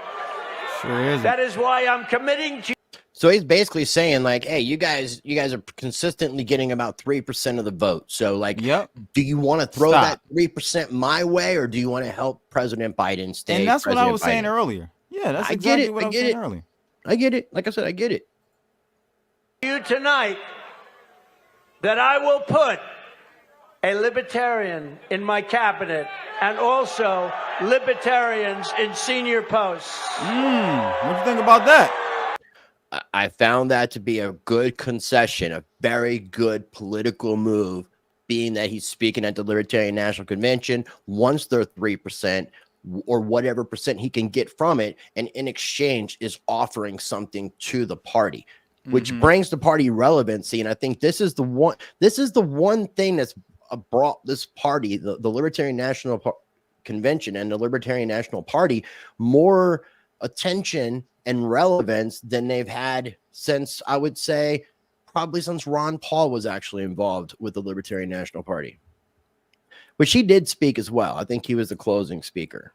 Sure is. That is why I'm committing to. So he's basically saying, like, hey, you guys are consistently getting about 3% of the vote. So, like, do you want to throw that 3% my way, or do you want to help President Biden stay? And that's President what I was Biden? saying earlier. Yeah, that's exactly what I was saying earlier. I get it. Like I said, I get it. You tonight that I will put a libertarian in my cabinet and also libertarians in senior posts. What do you think about that? I found that to be a good concession, a very good political move, being that he's speaking at the Libertarian National Convention, wants their 3% or whatever percent he can get from it, and in exchange is offering something to the party, which brings the party relevancy. And I think this is the one thing that's brought this party, the Libertarian National Convention and the Libertarian National Party, more attention and relevance than they've had since, I would say, probably since Ron Paul was actually involved with the Libertarian National Party, which he did speak as well. I think he was the closing speaker.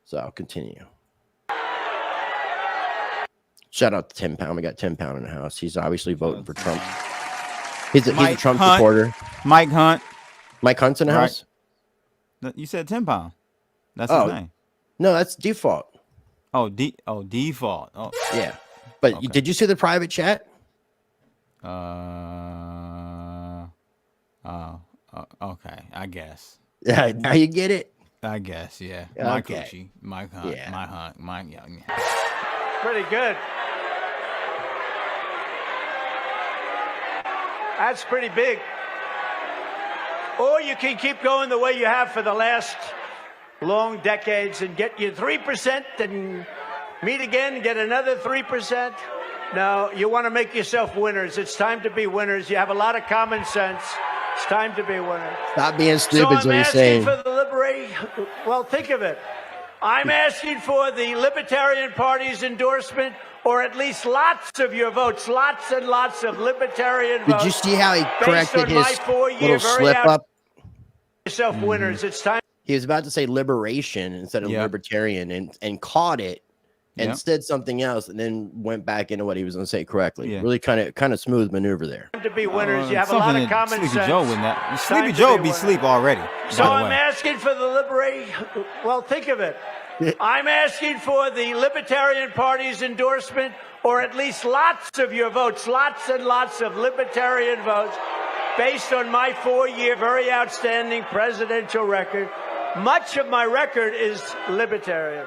So I'll continue. Shout out to Tim Pound. We got Tim Pound in the house. He's obviously voting for Trump. He's a Trump supporter. Mike Hunt. Mike Hunt's in the house? You said 10 pound. That's his name. No, that's default. Default. Oh, yeah. But okay. Did you see the private chat? Okay, I guess. Yeah, now you get it. I guess, yeah. Okay. My coochie, Mike Hunt, Yeah. my Hunt, Mike. Yeah. Pretty good. That's pretty big. Or you can keep going the way you have for the last long decades and get your 3% and meet again and get another 3%. No, you want to make yourself winners. It's time to be winners. You have a lot of common sense. It's time to be winners. Stop being stupid, So is I'm what you're asking saying. for the well, think of it. I'm asking for the Libertarian Party's endorsement, or at least lots of your votes, lots and lots of Libertarian votes. Did you see how he corrected his little slip up? Yourself winners. It's time. He was about to say liberation instead of libertarian, and caught it and said something else, and then went back into what he was going to say correctly. Really kind of smooth maneuver there. To be winners, you have a lot of common sense. Sleepy Joe wouldn't that. Sleepy Joe would be asleep already. So I'm asking for the well, think of it. I'm asking for the Libertarian Party's endorsement, or at least lots of your votes, lots and lots of Libertarian votes. based on my 4-year very outstanding presidential record. Much of my record is libertarian.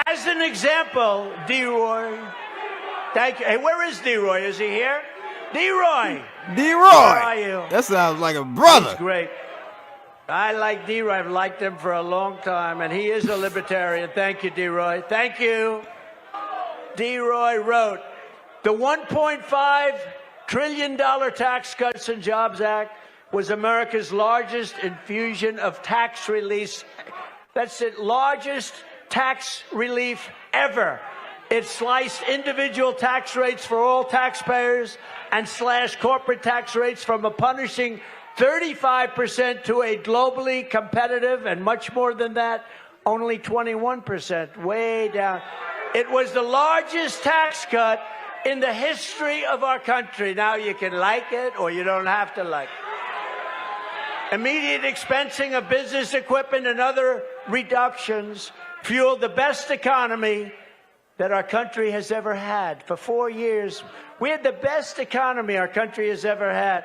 As an example, D-Roy. Thank you. Hey, where is D-Roy? Is he here? D-Roy. D-Roy. Where are you? That sounds like a brother. He's great. I like D-Roy. I've liked him for a long time, and he is a libertarian. Thank you, D-Roy. Thank you. D-Roy wrote, the $1.5 trillion Tax Cuts and Jobs Act was America's largest infusion of tax release. That's the largest tax relief ever. It sliced individual tax rates for all taxpayers and slashed corporate tax rates from a punishing 35% to a globally competitive, and much more than that, only 21%, way down. It was the largest tax cut in the history of our country. Now, you can like it or you don't have to like it. Immediate expensing of business equipment and other reductions fueled the best economy that our country has ever had. For 4 years, we had the best economy our country has ever had.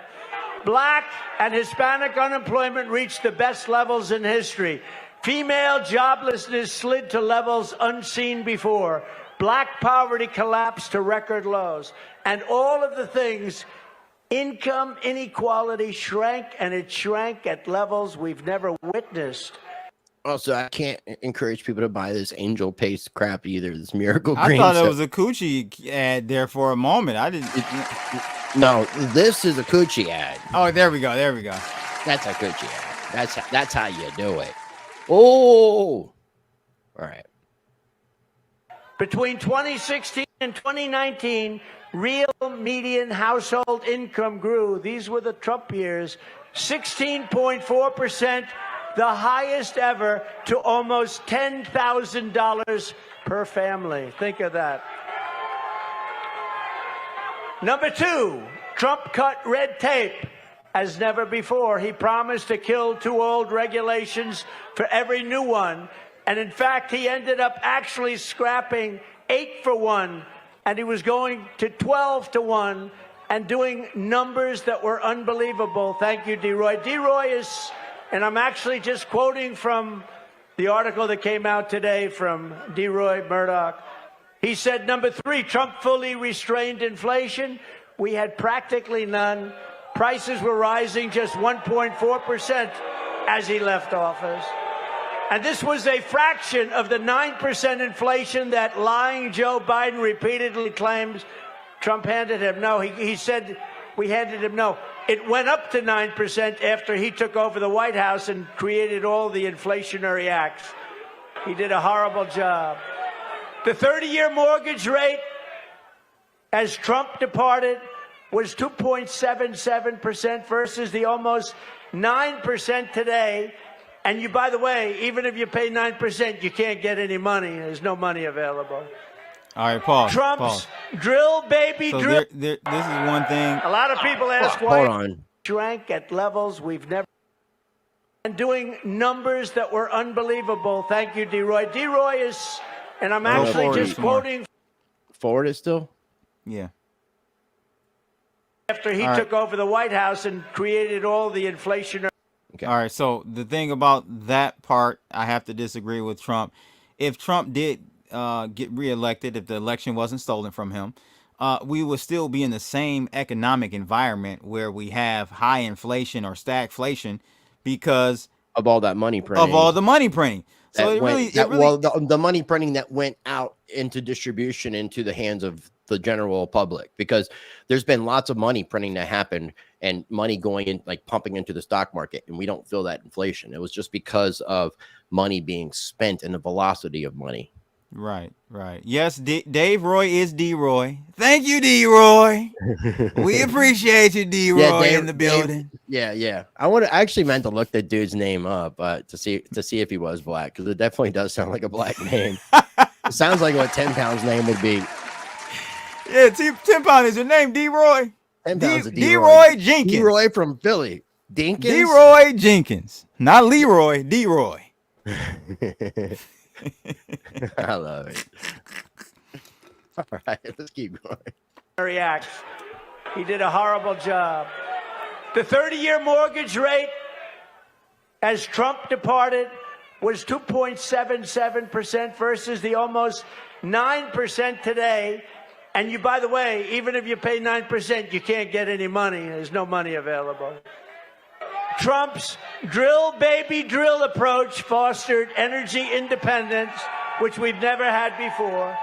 Black and Hispanic unemployment reached the best levels in history. Female joblessness slid to levels unseen before. Black poverty collapsed to record lows. And all of the things, income inequality shrank, and it shrank at levels we've never witnessed. Also, I can't encourage people to buy this angel paste crap either. This miracle I green thought it stuff. was a coochie ad there for a moment. I didn't. No, this is a coochie ad. Oh, there we go. There we go. That's a coochie ad. That's how you do it. Oh, all right. Between 2016 and 2019, real median household income grew. These were the Trump years. 16.4%, the highest ever, to almost $10,000 per family. Think of that. Number two, Trump cut red tape as never before. He promised to kill 2 old regulations for every new one. And in fact, he ended up actually scrapping 8 for 1. And he was going to 12 to 1 and doing numbers that were unbelievable. Thank you, D-Roy. D-Roy is, and I'm actually just quoting from the article that came out today from D-Roy Murdoch. He said, number 3, Trump fully restrained inflation. We had practically none. Prices were rising just 1.4% as he left office. And this was a fraction of the 9% inflation that lying Joe Biden repeatedly claims Trump handed him. No, he said we handed him. No, it went up to 9% after he took over the White House and created all the inflationary acts. He did a horrible job. The 30-year mortgage rate, as Trump departed, was 2.77% versus the almost 9% today. And you, by the way, even if you pay 9%, you can't get any money. There's no money available. All right, pause. Trump's pause. drill, baby, So drill. this is one thing. A lot of people ask Hold why on. it shrank at levels we've never. And doing numbers that were unbelievable. Thank you, D-Roy. D-Roy is, and I'm actually forward just some more. quoting Forward it still? Yeah. after he All right. took over the White House and created all the inflationary. Okay. All right. So the thing about that part, I have to disagree with Trump. If Trump did get reelected, if the election wasn't stolen from him, we would still be in the same economic environment where we have high inflation or stagflation because Of all that money printing. of all the money printing. So that it went- really, that- it really, well, the money printing that went out into distribution into the hands of the general public, because there's been lots of money printing that happened and money going in, like pumping into the stock market, and we don't feel that inflation. It was just because of money being spent and the velocity of money. right. Yes, Dave Roy is D-Roy. Thank you, D-Roy. We appreciate you, D-Roy, in the building. Yeah. I actually meant to look that dude's name up to see if he was black, because it definitely does sound like a black name. It sounds like what 10 Pound's name would be. Yeah, 10 Pound is your name, D-Roy. 10 Pound's a D-Roy Jenkins. D-Roy from Philly. Dinkins? D-Roy Jenkins. Not Leroy, D-Roy. I love it. All right, let's keep going. Acts. He did a horrible job. The 30-year mortgage rate, as Trump departed, was 2.77% versus the almost 9% today. And you, by the way, even if you pay 9%, you can't get any money. There's no money available. Trump's drill, baby, drill approach fostered energy independence, which we've never had before.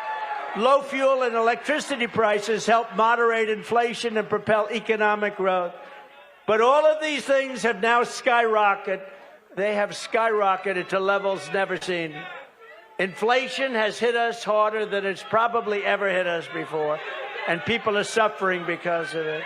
Low fuel and electricity prices helped moderate inflation and propel economic growth. But all of these things have now skyrocketed. They have skyrocketed to levels never seen. Inflation has hit us harder than it's probably ever hit us before, and people are suffering because of it.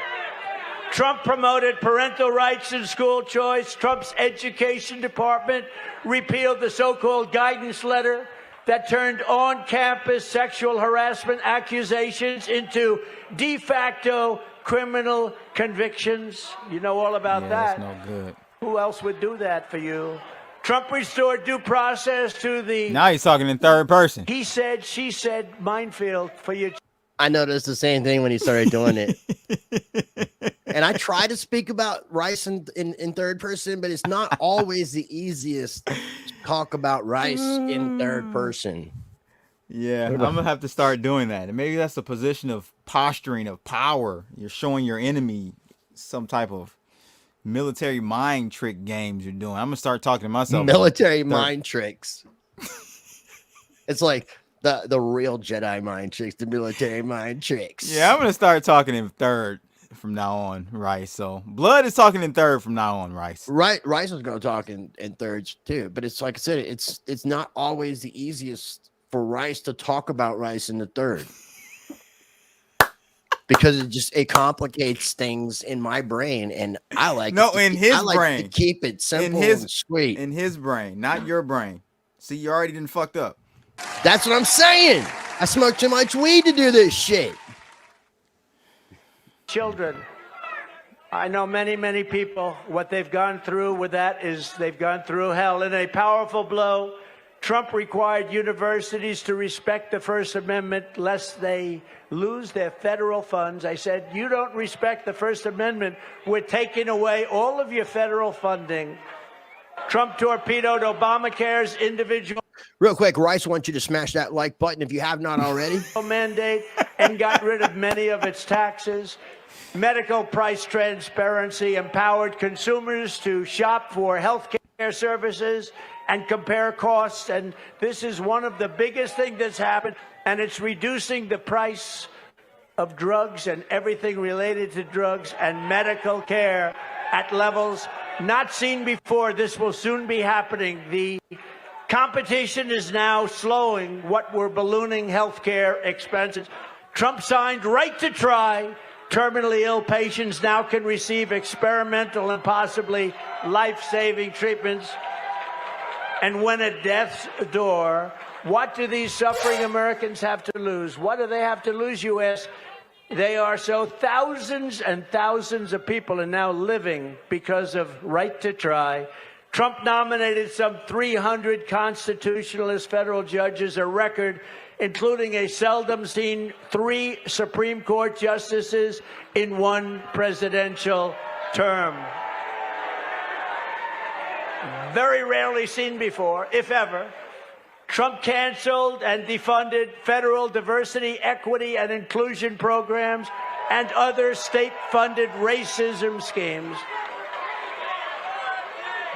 Trump promoted parental rights and school choice. Trump's education department repealed the so-called guidance letter that turned on-campus sexual harassment accusations into de facto criminal convictions. You know all about that. That's no good. Who else would do that for you? Trump restored due process to the... Now he's talking in third person. He said, she said, minefield for your... I noticed the same thing when he started doing it. And I try to speak about Rice in third person, but it's not always the easiest to talk about Rice in third person. Yeah, I'm going to have to start doing that. And maybe that's a position of posturing, of power. You're showing your enemy some type of military mind trick games you're doing. I'm going to start talking to myself. Military mind tricks. It's like the real Jedi mind tricks, the military mind tricks. Yeah, I'm going to start talking in third from now on, Rice. So Blood is talking in third from now on, Rice. Right, Rice was going to talk in thirds too, but it's like I said, it's not always the easiest for Rice to talk about Rice in the third. Because it complicates things in my brain, and I like brain to keep it simple and sweet. In his brain, not your brain. See, you already didn't fucked up. That's what I'm saying. I smoke too much weed to do this shit. Children. I know many, many people. What they've gone through with that is they've gone through hell. In a powerful blow, Trump required universities to respect the First Amendment lest they lose their federal funds. I said, you don't respect the First Amendment, we're taking away all of your federal funding. Trump torpedoed Obamacare's individual Real quick, Rice wants you to smash that like button if you have not already. mandate and got rid of many of its taxes. Medical price transparency empowered consumers to shop for health care services and compare costs. And this is one of the biggest things that's happened. And it's reducing the price of drugs and everything related to drugs and medical care at levels not seen before. This will soon be happening. The competition is now slowing what were ballooning health care expenses. Trump signed right to try. Terminally ill patients now can receive experimental and possibly life-saving treatments. And when at death's door, what do these suffering Americans have to lose? What do they have to lose, you ask? They are so thousands and thousands of people are now living because of right to try. Trump nominated some 300 constitutionalist federal judges, a record, including a seldom seen 3 Supreme Court justices in one presidential term. Very rarely seen before, if ever. Trump canceled and defunded federal diversity, equity, and inclusion programs and other state-funded racism schemes.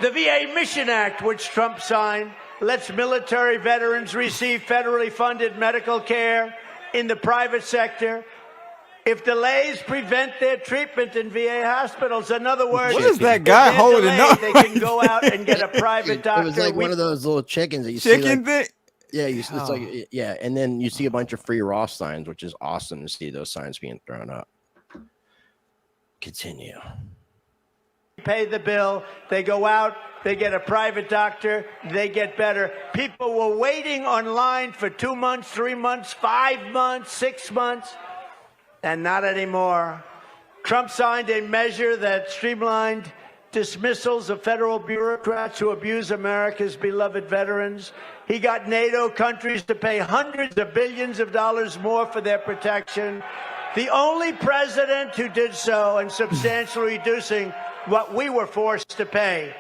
The VA Mission Act, which Trump signed, lets military veterans receive federally funded medical care in the private sector if delays prevent their treatment in VA hospitals. In other words, what is that guy holding up? They can go out and get a private doctor. It was like one of those little chickens that you see. Chicken thing? Yeah, it's like, yeah, and then you see a bunch of free Ross signs, which is awesome to see those signs being thrown up. Continue. Pay the bill, they go out, they get a private doctor, they get better. People were waiting online for 2 months, 3 months, 5 months, 6 months, and not anymore. Trump signed a measure that streamlined dismissals of federal bureaucrats who abuse America's beloved veterans. He got NATO countries to pay hundreds of billions of dollars more for their protection. The only president who did so and substantially reducing what we were forced to pay.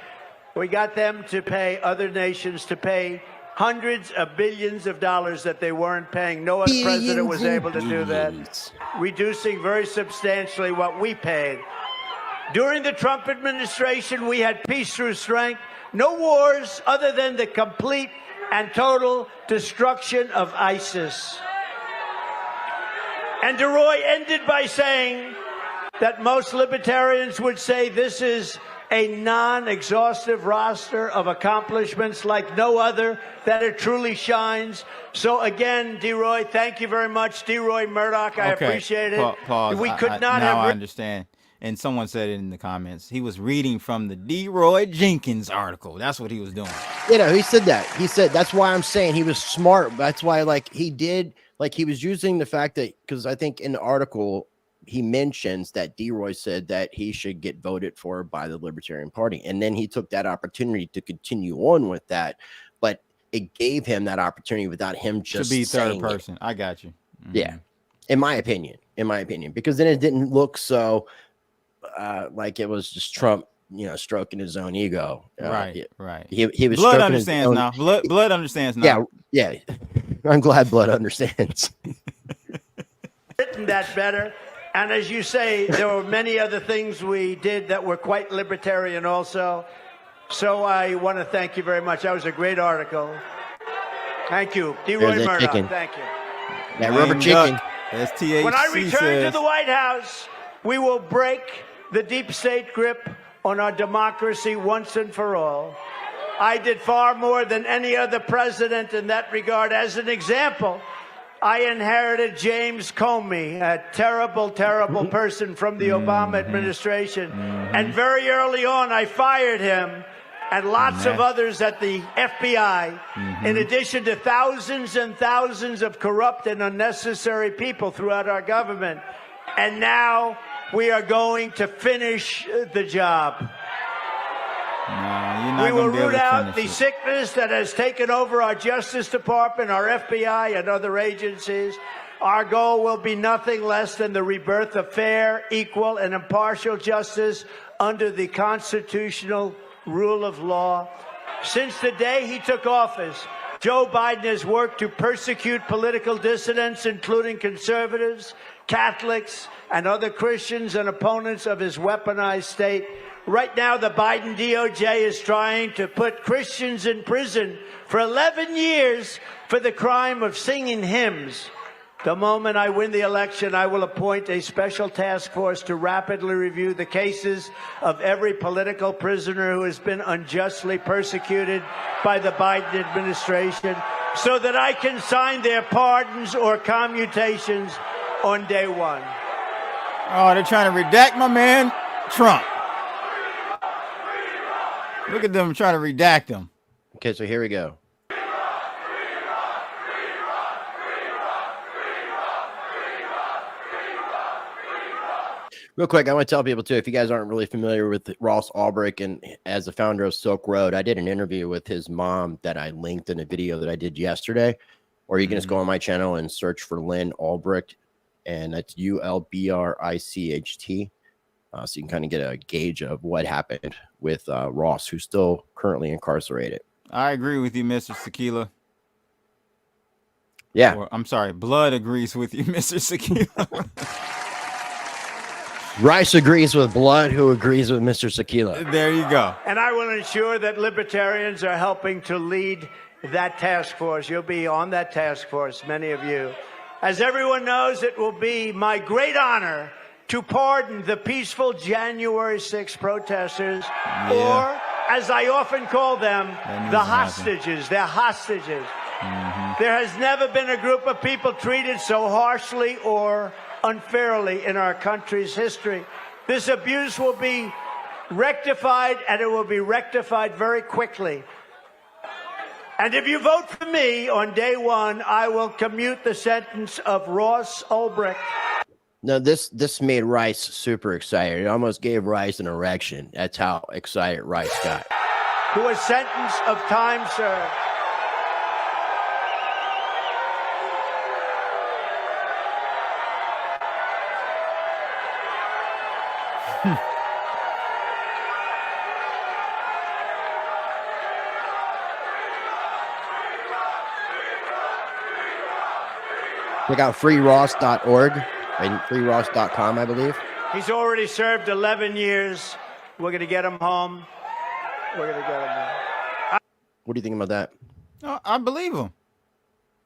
We got them to pay, other nations to pay hundreds of billions of dollars that they weren't paying. No other president was able to do that, reducing very substantially what we paid. During the Trump administration, we had peace through strength, no wars other than the complete and total destruction of ISIS. And DeRoy ended by saying that most libertarians would say this is a non-exhaustive roster of accomplishments like no other, that it truly shines. So again, DeRoy, thank you very much. DeRoy Murdoch, I appreciate it. Pause. We could not now have... I understand. And someone said it in the comments. He was reading from the DeRoy Jenkins article. That's what he was doing. You know, he said that. He said, that's why I'm saying he was smart. That's why, like, he did, like, he was using the fact that, because I think in the article, he mentions that DeRoy said that he should get voted for by the Libertarian Party. And then he took that opportunity to continue on with that. But it gave him that opportunity without him just to be third person. It. I got you. Yeah. In my opinion, because then it didn't look so like it was just Trump, you know, stroking his own ego. Right. He was Blood understands now. Blood understands now. Yeah. I'm glad Blood understands. Written that better. And as you say, there were many other things we did that were quite libertarian also. So I want to thank you very much. That was a great article. Thank you. DeRoy Murdoch, chicken. Thank you. That rubber chicken. STHC when I return says, to the White House, we will break the deep state grip on our democracy once and for all. I did far more than any other president in that regard. As an example, I inherited James Comey, a terrible, terrible person from the Obama administration. And very early on, I fired him and lots of others at the FBI, in addition to thousands and thousands of corrupt and unnecessary people throughout our government. And now we are going to finish the job. No, we will root out the sickness that has taken over our Justice Department, our FBI, and other agencies. Our goal will be nothing less than the rebirth of fair, equal, and impartial justice under the constitutional rule of law. Since the day he took office, Joe Biden has worked to persecute political dissidents, including conservatives, Catholics, and other Christians and opponents of his weaponized state. Right now, the Biden DOJ is trying to put Christians in prison for 11 years for the crime of singing hymns. The moment I win the election, I will appoint a special task force to rapidly review the cases of every political prisoner who has been unjustly persecuted by the Biden administration so that I can sign their pardons or commutations on day one. Oh, they're trying to redact my man, Trump. Look at them trying to redact him. Okay, so here we go. Real quick, I want to tell people, too, if you guys aren't really familiar with Ross Ulbricht and as the founder of Silk Road, I did an interview with his mom that I linked in a video that I did yesterday. Or you can just go on my channel and search for Lynn Ulbricht, and that's ULBRICHT. So you can kind of get a gauge of what happened with Ross, who's still currently incarcerated. I agree with you, Mr. Sekila. Yeah. Or, I'm sorry, Blood agrees with you, Mr. Sekila. Rice agrees with Blood, who agrees with Mr. Sekila. There you go. And I will ensure that libertarians are helping to lead that task force. You'll be on that task force, many of you. As everyone knows, it will be my great honor to pardon the peaceful January 6th protesters, or as I often call them, the hostages. They're hostages. There has never been a group of people treated so harshly or unfairly in our country's history. This abuse will be rectified, and it will be rectified very quickly. And if you vote for me on day one, I will commute the sentence of Ross Ulbricht. No, this made Rice super excited. It almost gave Rice an erection. That's how excited Rice got. To a sentence of time served. Check out freeross.org and freeross.com, I believe. He's already served 11 years. We're going to get him home. We're going to get him home. What do you think about that? I believe him.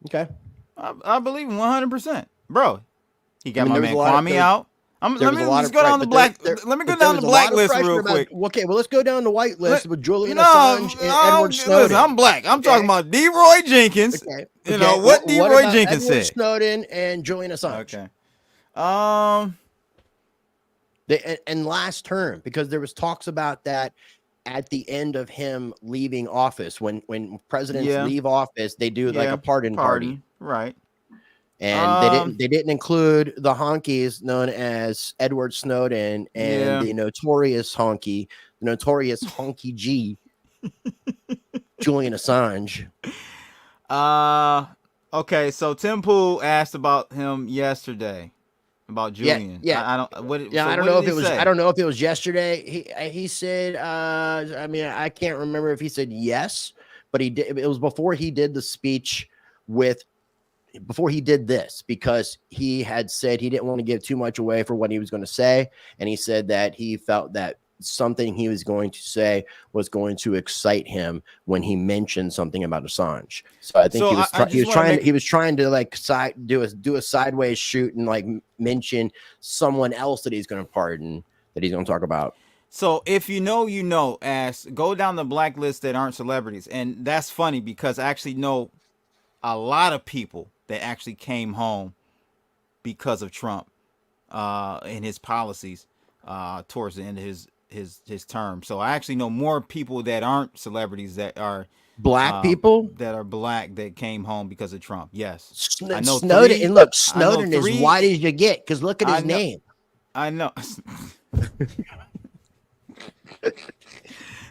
Okay. I believe him 100%. Bro, he got I mean, my man Kwame out. Let me just go down the black. Let me go down the black list real quick. Okay, well, let's go down the white list with Julian Assange and Edward Snowden. Listen, I'm black. I'm talking about DeRoy Jenkins. Okay. You know what DeRoy Jenkins Edward said. Snowden and Julian Assange. Okay. And last term, because there was talks about that at the end of him leaving office. When presidents leave office, they do like a pardon party. Right. And they didn't include the honkies known as Edward Snowden and the notorious honky G, Julian Assange. Okay, so Tim Pool asked about him yesterday, about Julian. I don't know if it was yesterday. He said, I mean, I can't remember if he said yes, but he did. It was before he did the speech before he did this, because he had said he didn't want to give too much away for what he was going to say. And he said that he felt that something he was going to say was going to excite him when he mentioned something about Assange. So I think he was trying to like do a sideways shoot and like mention someone else that he's going to pardon, that he's going to talk about. So if go down the blacklist that aren't celebrities. And that's funny because I actually know a lot of people that actually came home because of Trump and his policies towards the end of his term. So I actually know more people that aren't celebrities that are black people that are black that came home because of Trump. Yes. I know Snowden. And look, Snowden is white as you get, because look at his name. I know.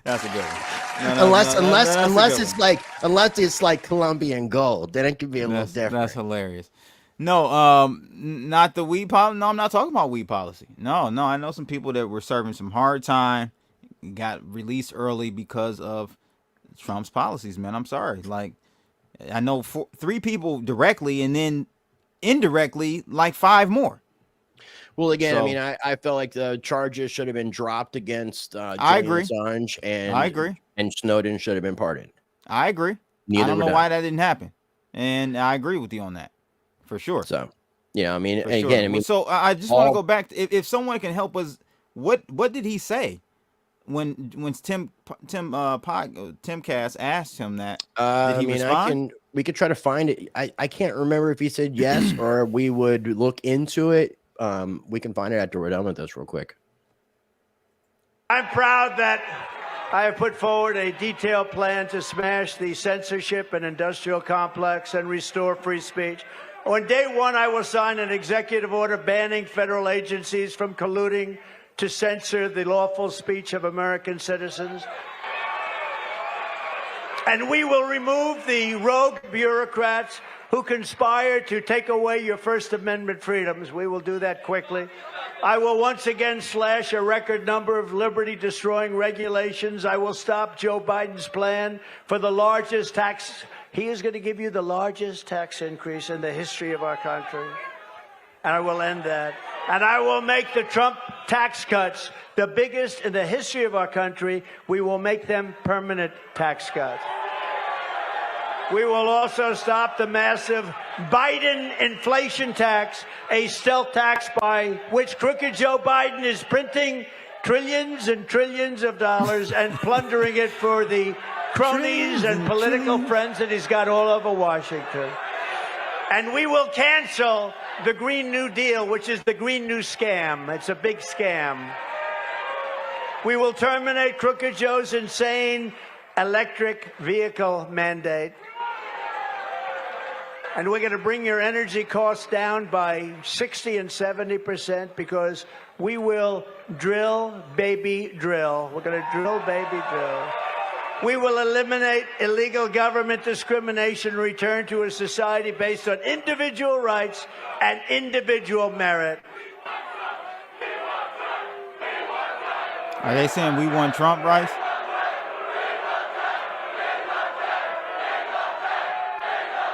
That's a good one. Unless it's like Colombian gold, then it could be a little different. That's hilarious. No, not the weed policy. No, I'm not talking about weed policy. No, I know some people that were serving some hard time, got released early because of Trump's policies, man. I'm sorry. Like, I know 3 people directly, and then indirectly, like 5 more. Well, again, I mean, I felt like the charges should have been dropped against Julian Assange, and I agree. And Snowden should have been pardoned. I agree. I don't know why that didn't happen, and I agree with you on that, for sure. So, yeah, I mean, so I just want to go back to, if someone can help us, what did he say when Tim Cass asked him that? Did he respond? We could try to find it. I can't remember if he said yes or we would look into it. We can find it after we're done with this real quick. I'm proud that I have put forward a detailed plan to smash the censorship and industrial complex and restore free speech. On day one, I will sign an executive order banning federal agencies from colluding to censor the lawful speech of American citizens. And we will remove the rogue bureaucrats who conspire to take away your First Amendment freedoms. We will do that quickly. I will once again slash a record number of liberty-destroying regulations. I will stop Joe Biden's plan for the largest tax. He is going to give you the largest tax increase in the history of our country. And I will end that. And I will make the Trump tax cuts the biggest in the history of our country. We will make them permanent tax cuts. We will also stop the massive Biden inflation tax, a stealth tax by which crooked Joe Biden is printing trillions and trillions of dollars and plundering it for the cronies and political friends that he's got all over Washington. And we will cancel the Green New Deal, which is the Green New Scam. It's a big scam. We will terminate Crooked Joe's insane electric vehicle mandate. And we're going to bring your energy costs down by 60 and 70% because we will drill, baby, drill. We're going to drill, baby, drill. We will eliminate illegal government discrimination, return to a society based on individual rights and individual merit. Are they saying we want Trump, Rice?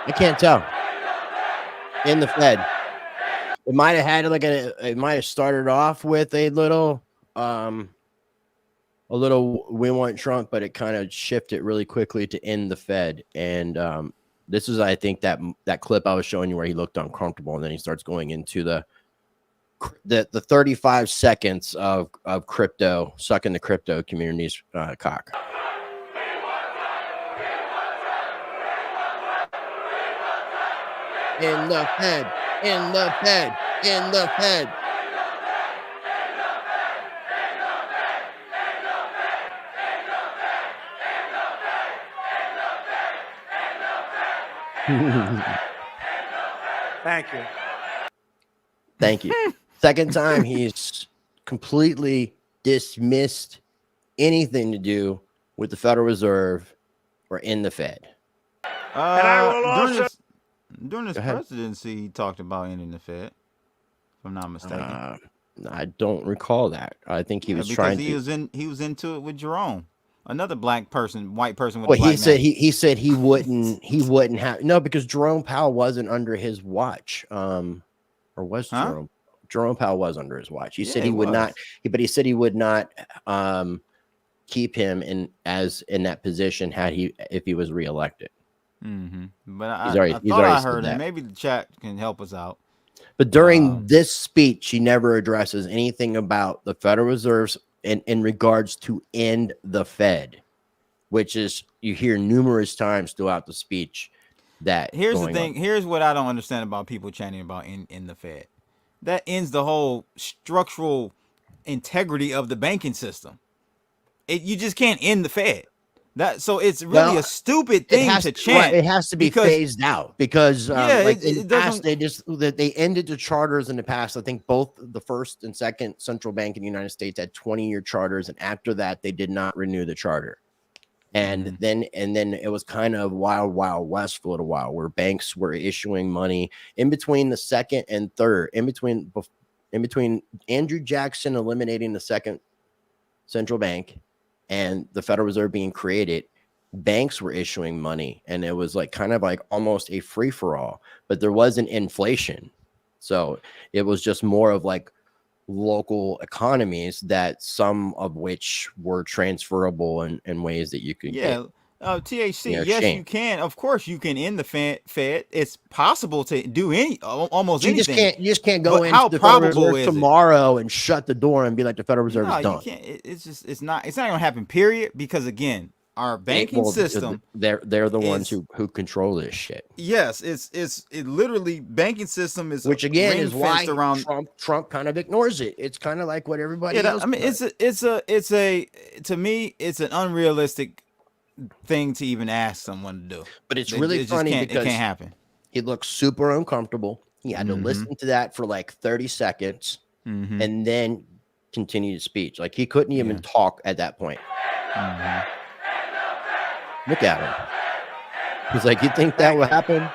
I can't tell. in the Fed. It might have had like it might have started off with a little we want Trump, but it kind of shifted really quickly to end the Fed. And this is, I think, that clip I was showing you where he looked uncomfortable, and then he starts going into the 35 seconds of crypto, sucking the crypto community's cock. In the Fed, in the Fed, in the Fed. Thank you. Thank you. Second time he's completely dismissed anything to do with the Federal Reserve or in the Fed. And I will also during his presidency, he talked about ending the Fed, if I'm not mistaken. I don't recall that. I think he was trying to. He was into it with Jerome, another white person with a black he said name. he said he wouldn't have because Jerome Powell wasn't under his watch. Or was Jerome Powell was under his watch. He said he would not. But he said he would not keep him in that position if he was reelected. But I thought I heard it. Maybe the chat can help us out. But during this speech, he never addresses anything about the Federal Reserve in regards to end the Fed, which is you hear numerous times throughout the speech. Here's the thing. Here's what I don't understand about people chanting about in the Fed. That ends the whole structural integrity of the banking system. You just can't end the Fed. So it's really a stupid thing to chant. It has to be phased out because they ended the charters in the past. I think both the first and second central bank in the United States had 20-year charters, and after that they did not renew the charter. And then it was kind of wild west for a little while, where banks were issuing money in between the second and third, in between Andrew Jackson eliminating the second central bank and the Federal Reserve being created. Banks were issuing money, and it was kind of almost a free for all. But there wasn't inflation, so it was just more of local economies, that some of which were transferable in ways that you could get. THC, yes, you can. Of course, you can end the Fed. It's possible to do almost anything. You just can't go into the Federal Reserve tomorrow and shut the door and be like the Federal Reserve is done. You can't. It's not going to happen. Period. Because again, our banking system, they're the ones who control this shit. Yes, it literally banking system is, which again is why Trump kind of ignores it. It's kind of like what everybody else. I mean, to me, it's an unrealistic thing to even ask someone to do. But it's really funny because it can't happen. He looks super uncomfortable. He had to listen to that for 30 seconds and then continue the speech. He couldn't even talk at that point. Look at him. He's like, you think that will happen?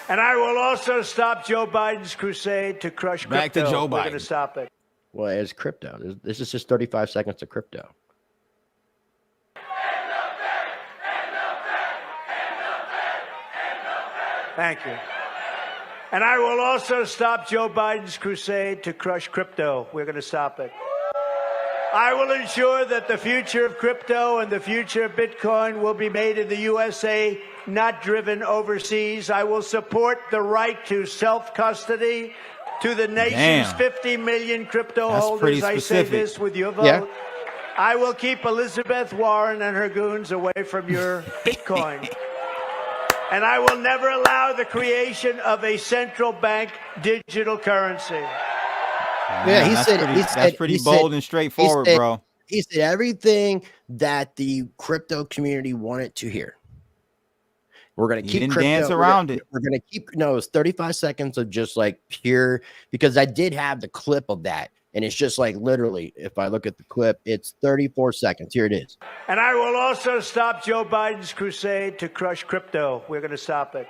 And I will also stop Joe Biden's crusade to crush crypto. Back to Joe Biden. We're going to stop it. Well, it's crypto. This is just 35 seconds of crypto. Thank you. And I will also stop Joe Biden's crusade to crush crypto. We're going to stop it. I will ensure that the future of crypto and the future of Bitcoin will be made in the USA, not driven overseas. I will support the right to self-custody to the nation's 50 million crypto holders. I say this with your vote. Yeah. I will keep Elizabeth Warren and her goons away from your Bitcoin. And I will never allow the creation of a central bank digital currency. Yeah, that's pretty bold and straightforward, bro. He said everything that the crypto community wanted to hear. We're going to keep crypto. Dance around it. We're going to keep, it's 35 seconds of just pure, because I did have the clip of that. And it's just literally, if I look at the clip, it's 34 seconds. Here it is. And I will also stop Joe Biden's crusade to crush crypto. We're going to stop it.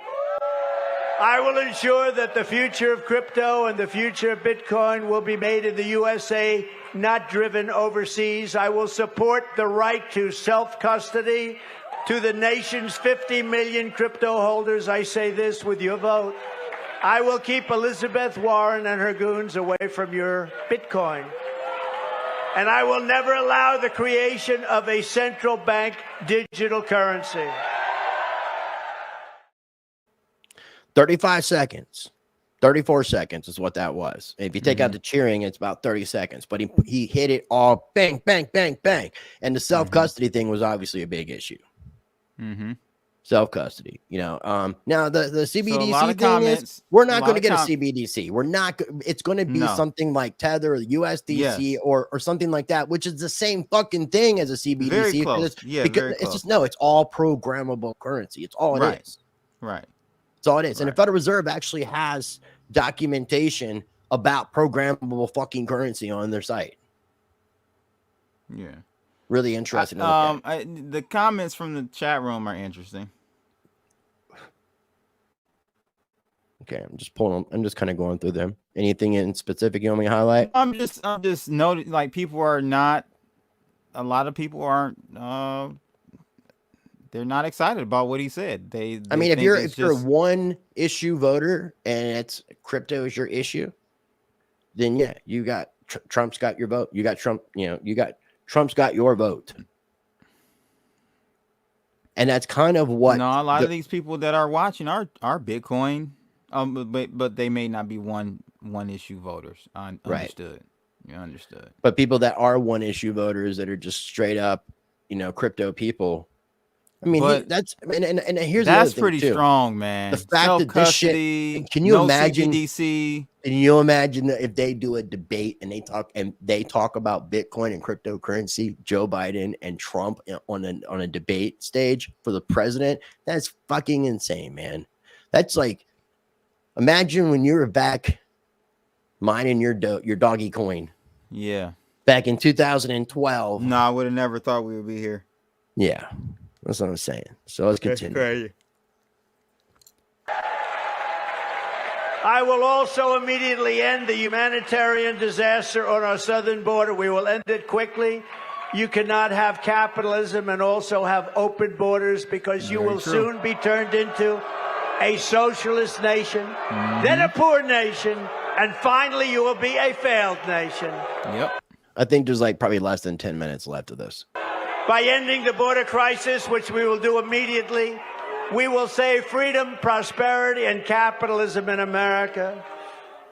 I will ensure that the future of crypto and the future of Bitcoin will be made in the USA, not driven overseas. I will support the right to self-custody to the nation's 50 million crypto holders. I say this with your vote. I will keep Elizabeth Warren and her goons away from your Bitcoin. And I will never allow the creation of a central bank digital currency. 35 seconds. 34 seconds is what that was. And if you take out the cheering, it's about 30 seconds. But he hit it all bang, bang, bang, bang. And the self-custody thing was obviously a big issue. Self-custody, you know. Now the CBDC thing is, we're not going to get a CBDC. We're not. It's going to be something like Tether or USDC or something like that, which is the same fucking thing as a CBDC. Very close. Because it's just it's all programmable currency. It's all it is. Right. That's all it is. And the Federal Reserve actually has documentation about programmable fucking currency on their site. Yeah. Really interesting. The comments from the chat room are interesting. Okay, I'm just pulling them. I'm just kind of going through them. Anything in specific you want me to highlight? I'm just noting, like, people are not. A lot of people aren't. They're not excited about what he said. I mean, if you're a one issue voter and it's crypto is your issue, then yeah, you got Trump's got your vote. You got Trump. Trump's got your vote. And that's kind of what. No, a lot of these people that are watching are Bitcoin, but they may not be one issue voters. Understood. You understood. But people that are one issue voters that are just straight up, crypto people. I mean, and here's that's pretty strong, man. The fact that this shit. Can you imagine? CBDC. Can you imagine that if they do a debate and they talk about Bitcoin and cryptocurrency, Joe Biden and Trump on a debate stage for the president? That's fucking insane, man. That's like, imagine when you were back mining your doggy coin. Yeah. Back in 2012. No, I would have never thought we would be here. Yeah. That's what I'm saying. So let's continue. I will also immediately end the humanitarian disaster on our southern border. We will end it quickly. You cannot have capitalism and also have open borders, because you will soon be turned into a socialist nation, then a poor nation, and finally you will be a failed nation. Yep. I think there's probably less than 10 minutes left of this. By ending the border crisis, which we will do immediately, we will save freedom, prosperity, and capitalism in America.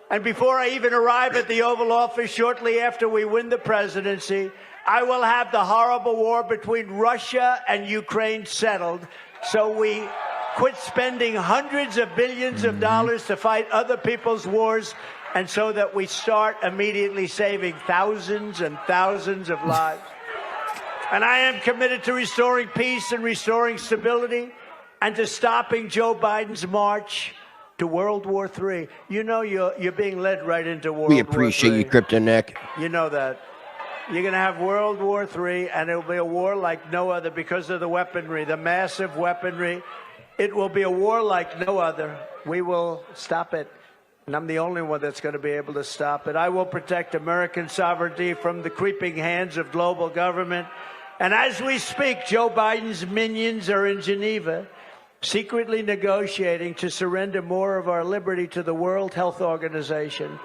And before I even arrive at the Oval Office, shortly after we win the presidency, I will have the horrible war between Russia and Ukraine settled, so we quit spending hundreds of billions of dollars to fight other people's wars, and so that we start immediately saving thousands and thousands of lives. And I am committed to restoring peace and restoring stability, and to stopping Joe Biden's march to World War III. You know you're being led right into World War III. We appreciate you, Crypto Nick. You know that. You're going to have World War III, and it will be a war like no other because of the weaponry, the massive weaponry. It will be a war like no other. We will stop it, and I'm the only one that's going to be able to stop it. I will protect American sovereignty from the creeping hands of global government. And as we speak, Joe Biden's minions are in Geneva, secretly negotiating to surrender more of our liberty to the World Health Organization.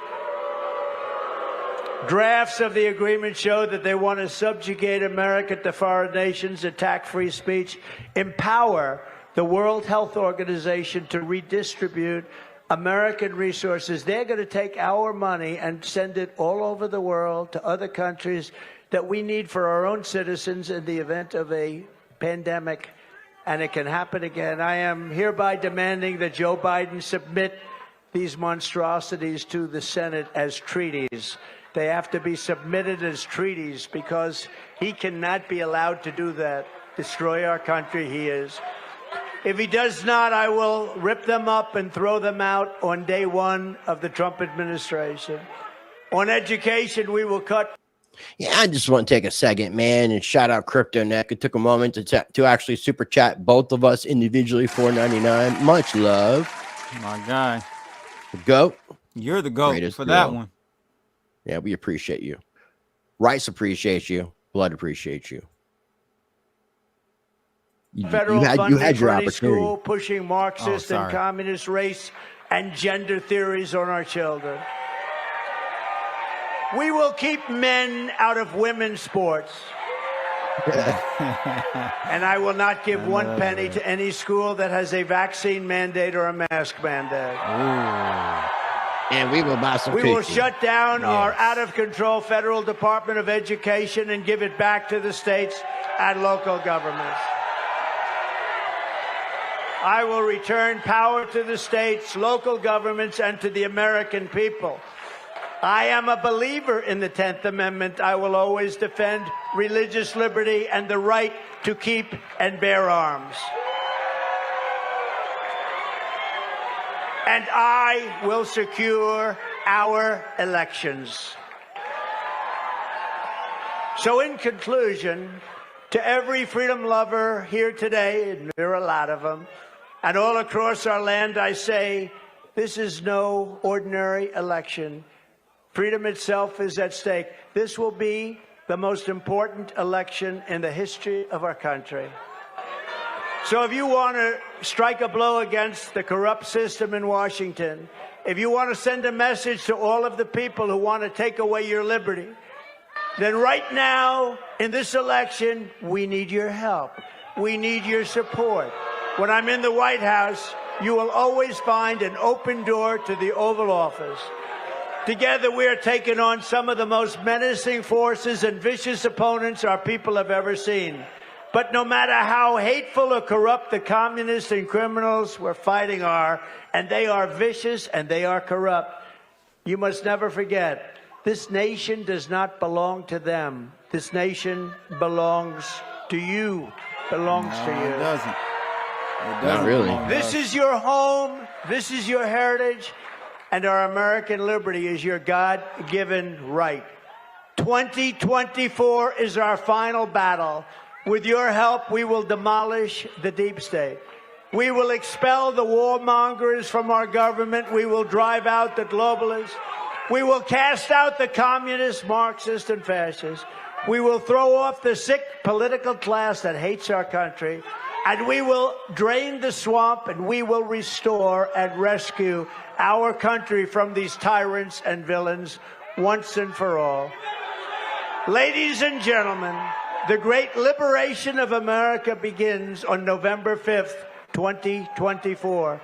Drafts of the agreement show that they want to subjugate America to foreign nations, attack free speech, empower the World Health Organization to redistribute American resources. They're going to take our money and send it all over the world to other countries that we need for our own citizens in the event of a pandemic. And it can happen again. I am hereby demanding that Joe Biden submit these monstrosities to the Senate as treaties. They have to be submitted as treaties, because he cannot be allowed to do that. Destroy our country, he is. If he does not, I will rip them up and throw them out on day one of the Trump administration. On education, we will cut. Yeah, I just want to take a second, man, and shout out Crypto Neck. It took a moment to actually super chat both of us individually, $4.99. Much love. My guy. The GOAT. You're the GOAT Greatest for that GOAT. one. Yeah, we appreciate you. Rice appreciates you. Blood appreciates you. Federal you had your funding for any opportunity. school pushing Marxist and communist race and gender theories on our children. We will keep men out of women's sports. And I will not give one penny to any school that has a vaccine mandate or a mask mandate. And we will buy some We will cookies. shut down our out-of-control federal Department of Education and give it back to the states and local governments. I will return power to the states, local governments, and to the American people. I am a believer in the 10th Amendment. I will always defend religious liberty and the right to keep and bear arms. And I will secure our elections. So in conclusion, to every freedom lover here today, and there are a lot of them, and all across our land, I say, this is no ordinary election. Freedom itself is at stake. This will be the most important election in the history of our country. So if you want to strike a blow against the corrupt system in Washington, if you want to send a message to all of the people who want to take away your liberty, then right now in this election, we need your help. We need your support. When I'm in the White House, you will always find an open door to the Oval Office. Together, we are taking on some of the most menacing forces and vicious opponents our people have ever seen. But no matter how hateful or corrupt the communists and criminals we're fighting are, and they are vicious and they are corrupt, you must never forget, this nation does not belong to them. This nation belongs to you, belongs to you. It doesn't. Not really. This is your home. This is your heritage. And our American liberty is your God-given right. 2024 is our final battle. With your help, we will demolish the deep state. We will expel the warmongers from our government. We will drive out the globalists. We will cast out the communists, Marxists, and fascists. We will throw off the sick political class that hates our country. And we will drain the swamp, and we will restore and rescue our country from these tyrants and villains once and for all. Ladies and gentlemen, the great liberation of America begins on November 5th, 2024.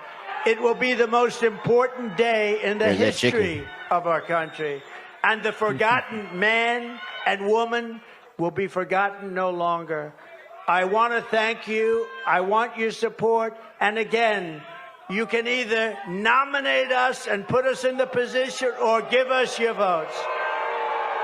It will be the most important day in the history of our country. And the forgotten man and woman will be forgotten no longer. I want to thank you. I want your support. And again, you can either nominate us and put us in the position or give us your votes.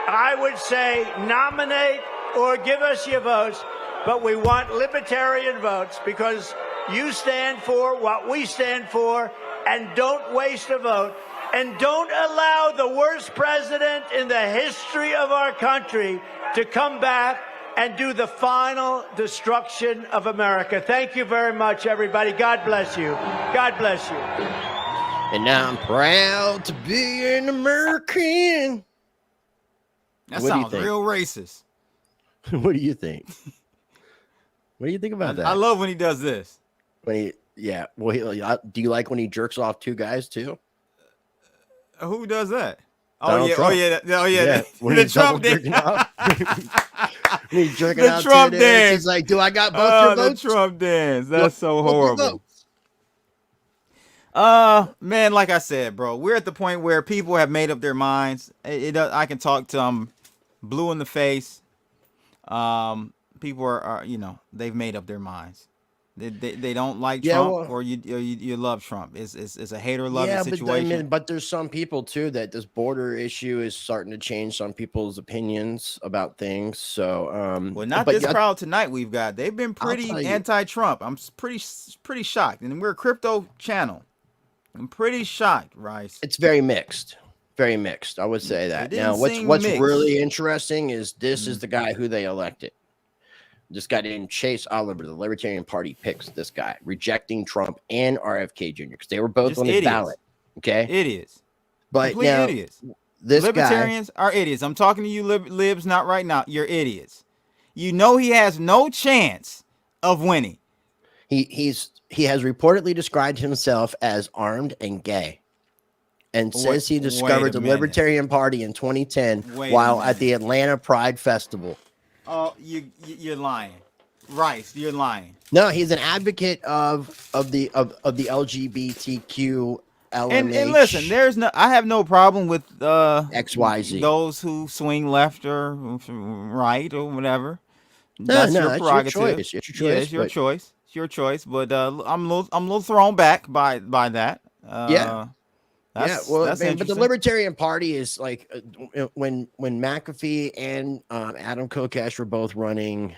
I would say nominate or give us your votes, but we want libertarian votes because you stand for what we stand for, and don't waste a vote. And don't allow the worst president in the history of our country to come back and do the final destruction of America. Thank you very much, everybody. God bless you. God bless you. And now I'm proud to be an American. That What do you sounds think? real racist. What do you think? What do you think about that? I love when he does this. When he, yeah. Well, do you like when he jerks off two guys too? Who does that? Donald Oh Trump. yeah, yeah. When The he's double Trump dance. jerking off. When he's jerking The out Trump two dudes, dance. he's like, "Do I got both Oh, your the votes?" Trump dance. That's so Both your horrible. votes. Man, like I said, bro, we're at the point where people have made up their minds. I can talk to them blue in the face. People are they've made up their minds. They don't like Trump, or you love Trump. It's a hater love situation. But there's some people too that this border issue is starting to change some people's opinions about things. So well, not this crowd tonight we've got. They've been pretty anti-Trump. I'm pretty shocked, and we're a crypto channel. I'm pretty shocked, Rice. It's very mixed. Very mixed. I would say that. Now, what's mixed. really interesting is this is the guy who they elected. This guy named Chase Oliver, the Libertarian Party picks this guy, rejecting Trump and RFK Jr. because they were both Just on the idiots. ballot. Okay, Idiots. but Complete now idiots. this Libertarians are idiots. I'm talking to you libs, not right now. You're idiots. You know he has no chance of winning. He has reportedly described himself as armed and gay, and says he discovered the Libertarian Party in 2010 while at the Atlanta Pride Festival. Oh, you're lying, Rice. You're lying. No, he's an advocate of the LGBTQ. And listen, I have no problem with XYZ, those who swing left or right or whatever. That's your prerogative. It's your choice. Yeah, it's your choice. It's your choice. But I'm a little thrown back by that. Well, but the Libertarian Party is like when McAfee and Adam Kokesh were both running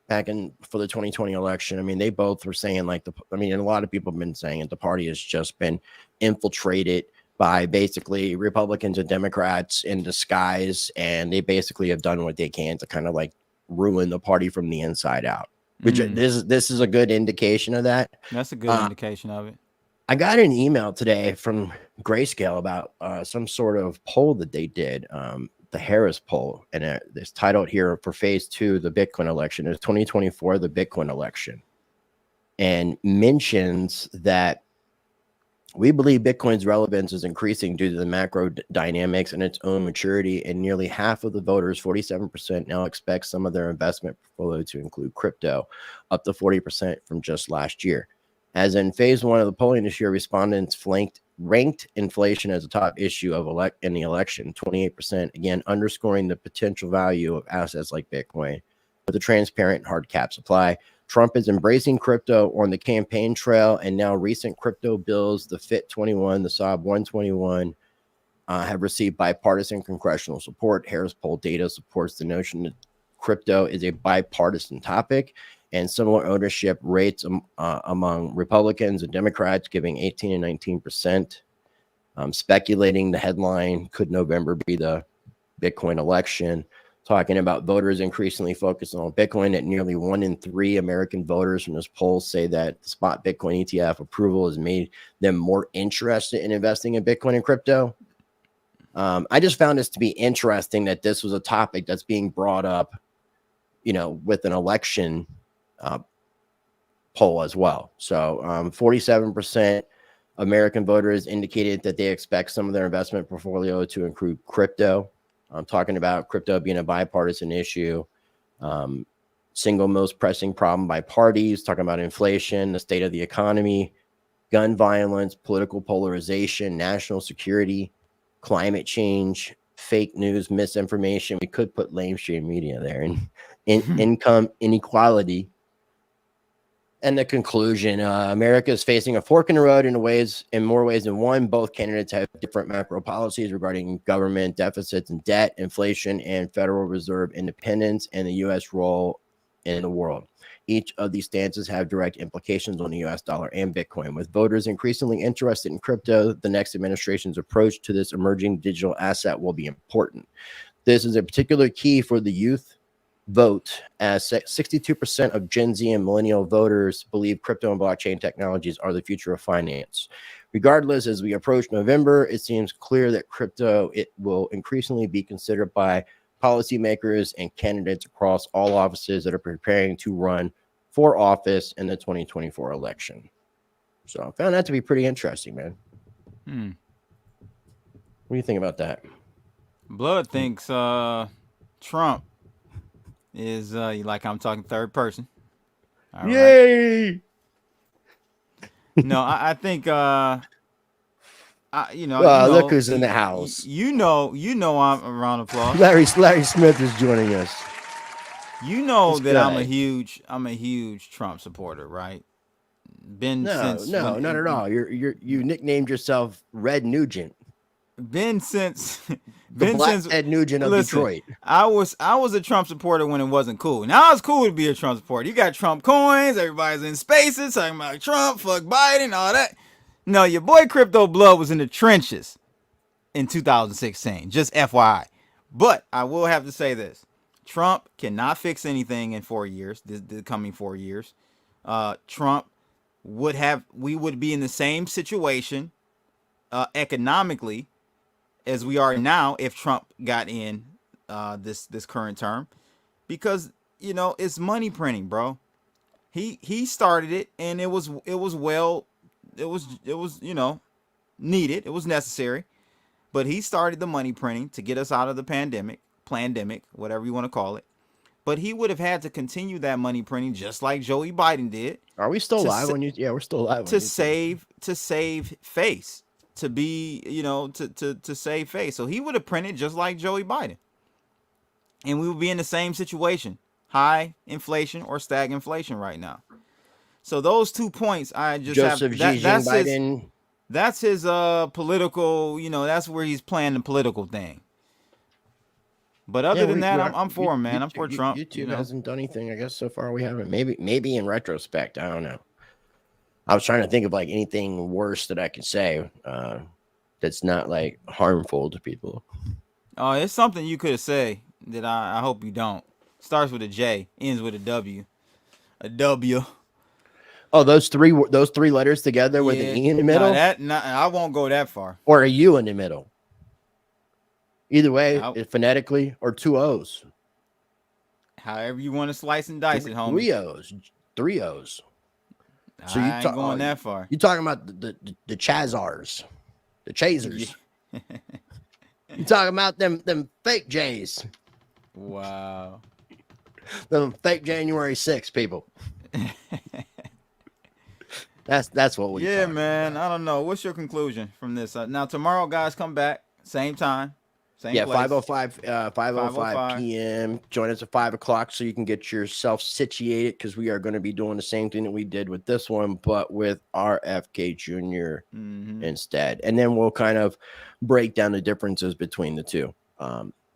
back for the 2020 election. I mean, they both were saying like and a lot of people have been saying it. The party has just been infiltrated by basically Republicans and Democrats in disguise, and they basically have done what they can to kind of like ruin the party from the inside out. Which this is a good indication of that. That's a good indication of it. I got an email today from Grayscale about some sort of poll that they did, the Harris poll, and it's titled here for phase 2, the Bitcoin election. It's 2024, the Bitcoin election, and mentions that we believe Bitcoin's relevance is increasing due to the macro dynamics and its own maturity, and nearly half of the voters, 47%, now expect some of their investment portfolio to include crypto, up to 40% from just last year. As in phase 1 of the polling this year, respondents ranked inflation as a top issue in the election, 28%, again, underscoring the potential value of assets like Bitcoin with a transparent hard cap supply. Trump is embracing crypto on the campaign trail, and now recent crypto bills, the FIT21, the SOB 121, have received bipartisan congressional support. Harris poll data supports the notion that crypto is a bipartisan topic, and similar ownership rates among Republicans and Democrats, giving 18 and 19%. Speculating the headline, could November be the Bitcoin election? Talking about voters increasingly focused on Bitcoin, that nearly 1 in 3 American voters from this poll say that the spot Bitcoin ETF approval has made them more interested in investing in Bitcoin and crypto. I just found this to be interesting that this was a topic that's being brought up, with an election poll as well. So 47% American voters indicated that they expect some of their investment portfolio to include crypto. I'm talking about crypto being a bipartisan issue, single most pressing problem by parties, talking about inflation, the state of the economy, gun violence, political polarization, national security, climate change, fake news, misinformation. We could put lamestream media there, and income inequality. And the conclusion, America is facing a fork in the road in more ways than one. Both candidates have different macro policies regarding government deficits and debt, inflation, and Federal Reserve independence, and the U.S. role in the world. Each of these stances have direct implications on the U.S. dollar and Bitcoin. With voters increasingly interested in crypto, the next administration's approach to this emerging digital asset will be important. This is a particular key for the youth vote, as 62% of Gen Z and millennial voters believe crypto and blockchain technologies are the future of finance. Regardless, as we approach November, it seems clear that it will increasingly be considered by policymakers and candidates across all offices that are preparing to run for office in the 2024 election. So I found that to be pretty interesting, man. What do you think about that? Blood thinks Trump is like I'm talking third person. All Yay! Right. No, I think look who's in the house. I'm a round of applause. Larry Smith is joining us. That I'm a huge Trump supporter, right? Not at all. You nicknamed yourself Red Nugent. Ed Nugent of Detroit. I was a Trump supporter when it wasn't cool. Now it's cool to be a Trump supporter. You got Trump coins, everybody's in spaces talking about Trump, fuck Biden, all that. No, your boy Crypto Blood was in the trenches in 2016. Just FYI. But I will have to say this. Trump cannot fix anything in 4 years, the coming 4 years. Trump we would be in the same situation economically as we are now if Trump got in this current term, because it's money printing, bro. He started it, and it was needed. It was necessary. But he started the money printing to get us out of the plandemic, whatever you want to call it. But he would have had to continue that money printing just like Joey Biden did. Are we still live on YouTube? Yeah, we're still live. To save face, to be, to save face. So he would have printed just like Joey Biden, and we would be in the same situation: high inflation or stagflation right now. So those 2 points, I just Joseph have. That's Biden. That's his political. That's where he's playing the political thing. But other than that, I'm for him, man. I'm for Trump. YouTube hasn't done anything, I guess, so far. We haven't. Maybe in retrospect, I don't know. I was trying to think of like anything worse that I could say that's not like harmful to people. Oh, it's something you could say that I hope you don't. Starts with a J, ends with a W. A W. Oh, those three letters together with an E in the middle? I won't go that far. Or a U in the middle. Either way, phonetically, or 2 O's. However you want to slice and dice it, homie. 3 O's. So I ain't going that far. You're talking about the Chazars, the Chasers. Yeah. You talking about them fake J's. Wow. Them fake January 6th people. That's what we. Yeah, man. I don't know. What's your conclusion from this? Now tomorrow, guys, come back same time, same place. 5:05 p.m. Join us at 5 o'clock so you can get yourself situated, because we are going to be doing the same thing that we did with this one, but with RFK Jr. Instead, and then we'll kind of break down the differences between the two.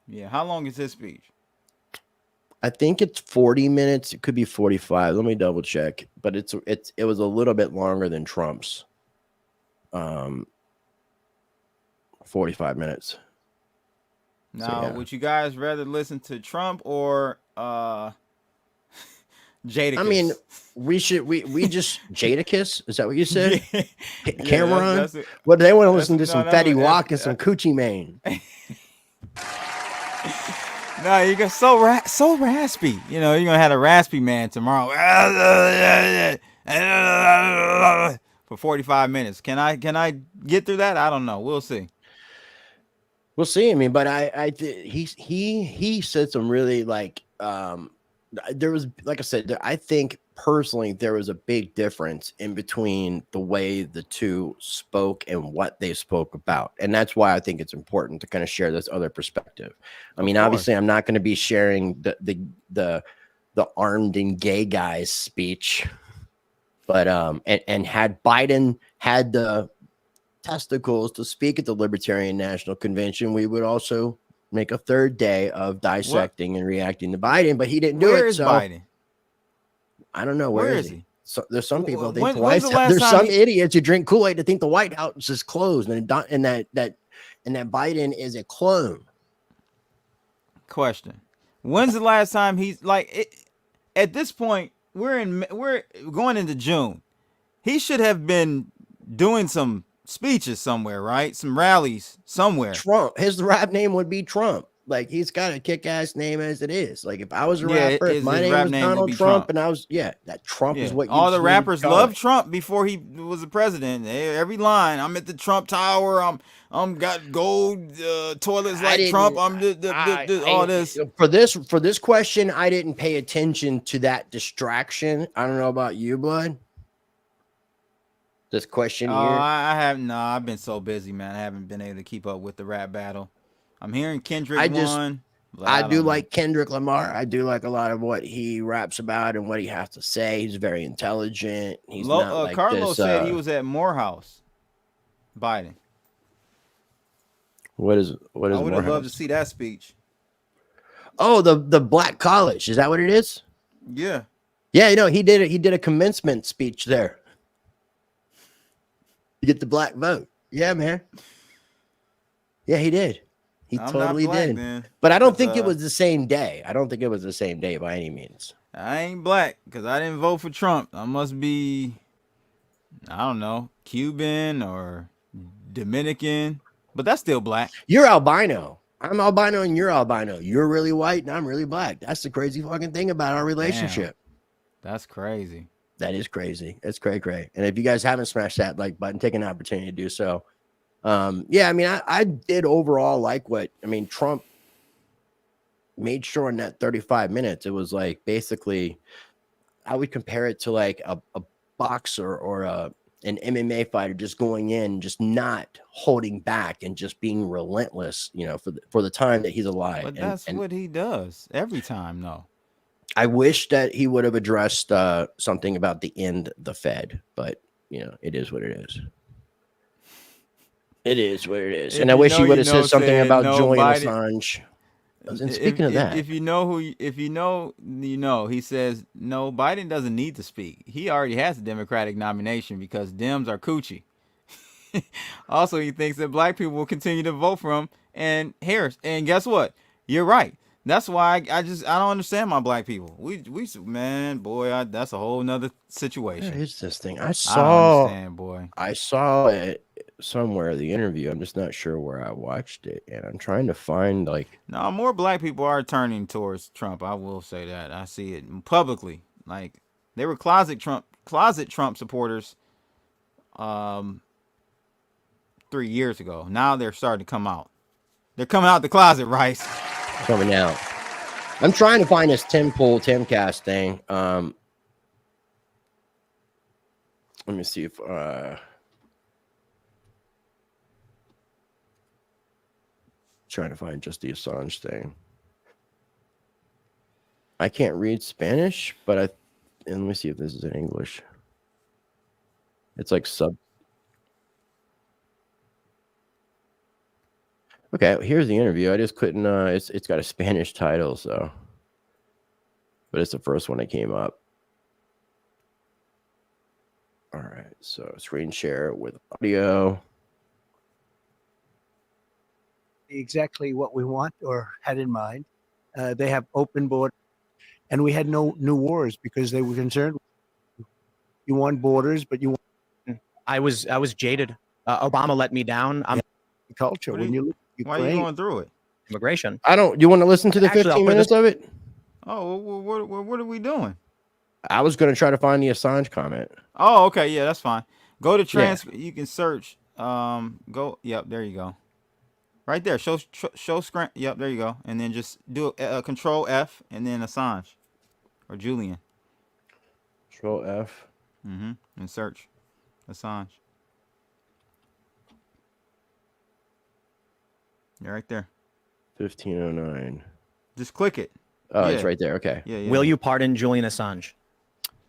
Yeah. How long is his speech? I think it's 40 minutes. It could be 45. Let me double check. But it was a little bit longer than Trump's. 45 minutes. Now, So, yeah. would you guys rather listen to Trump or Jadakiss? I mean, we just Jadakiss? Is that what you said? Cameron? What, they want to listen to some Fetty Wap and some Coochie Mane. No, you got so raspy. You're gonna have a raspy man tomorrow for 45 minutes. Can I get through that? I don't know. We'll see. We'll see. I mean, but he said some really there was, like I said, I think personally there was a big difference in between the way the two spoke and what they spoke about, and that's why I think it's important to kind of share this other perspective. I mean, obviously, I'm not going to be sharing the armed and gay guy's speech, but and had Biden had the testicles to speak at the Libertarian National Convention, we would also make a third day of dissecting and reacting to Biden, but he didn't do it. Where is Biden? I don't know. Where is he? So there's some people think there's some idiots who drink Kool-Aid to think the White House is closed and that Biden is a clone. Question: when's the last time he's at this point? We're going into June. He should have been doing some speeches somewhere, right? Some rallies somewhere. Trump. His rap name would be Trump. Like, he's got a kick-ass name as it is. Like, if I was a rapper, if my name was Donald Trump, and I was, that Trump is what you all the rappers loved Trump before he was the president. Every line, I'm at the Trump Tower, I'm got gold toilets like Trump, I'm all this. For this question, I didn't pay attention to that distraction. I don't know about you, bud. This question here. I've been so busy, man. I haven't been able to keep up with the rap battle. I'm hearing Kendrick won. I do like Kendrick Lamar. I do like a lot of what he raps about and what he has to say. He's very intelligent. He's not like Carlos said he was was at Morehouse. Biden. What is I would have loved to see that speech. Oh, the Black College. Is that what it is? Yeah. Yeah, he did it. He did a commencement speech there. To get the black vote. Yeah, man. Yeah, he did. He totally did. Man. But I don't think it was the same day. I don't think it was the same day by any means. I ain't black because I didn't vote for Trump. I must be, I don't know, Cuban or Dominican, but that's still black. You're albino. I'm albino and you're albino. You're really white and I'm really black. That's the crazy fucking thing about our relationship. Damn. That's crazy. That is crazy. It's cray. And if you guys haven't smashed that like button, take an opportunity to do so. Yeah, I mean, I did overall like what, I mean, Trump made sure in that 35 minutes, it was like basically, I would compare it to like a boxer or an MMA fighter just going in, just not holding back and just being relentless, you know, for the time that he's alive. But that's what he does every time, though. I wish that he would have addressed something about the end the Fed, but you know, it is what it is. It is what it is. And I wish he would have said something about Julian Assange. And speaking of that, if you know, you know, he says, no, Biden doesn't need to speak. He already has a Democratic nomination because Dems are coochie. Also, he thinks that black people will continue to vote for him and Harris. And guess what? You're right. That's why I don't understand my black people. We man, boy, that's a whole nother situation. Where is this thing? I don't understand, boy. I saw it somewhere, the interview. I'm just not sure where I watched it, and I'm trying to find like. No, more black people are turning towards Trump. I will say that. I see it publicly. Like they were closet Trump supporters 3 years ago. Now they're starting to come out. They're coming out the closet, Rice. Coming out. I'm trying to find this Timcast thing. Let me see if trying to find just the Assange thing. I can't read Spanish, but and let me see if this is in English. It's like sub. Okay, here's the interview. I just couldn't. It's got a Spanish title, so. But it's the first one that came up. All right, so screen share with audio. Exactly what we want or had in mind. They have open borders, and we had no new wars because they were concerned. You want borders, but you want. I was jaded. Obama let me down. I'm culture. When you look. Why are you going through it? Immigration. You want to listen to the 15 minutes of it? Oh, what are we doing? I was going to try to find the Assange comment. Oh, okay. Yeah, that's fine. Go to You can search. Go. Yep. There you go. Right there. Show screen. Yep. There you go. And then just do Control F and then Assange or Julian. Control F. And search Assange. You're right there. 1509. Just click it. Oh, it's right there. Okay. Yeah. Will you pardon Julian Assange?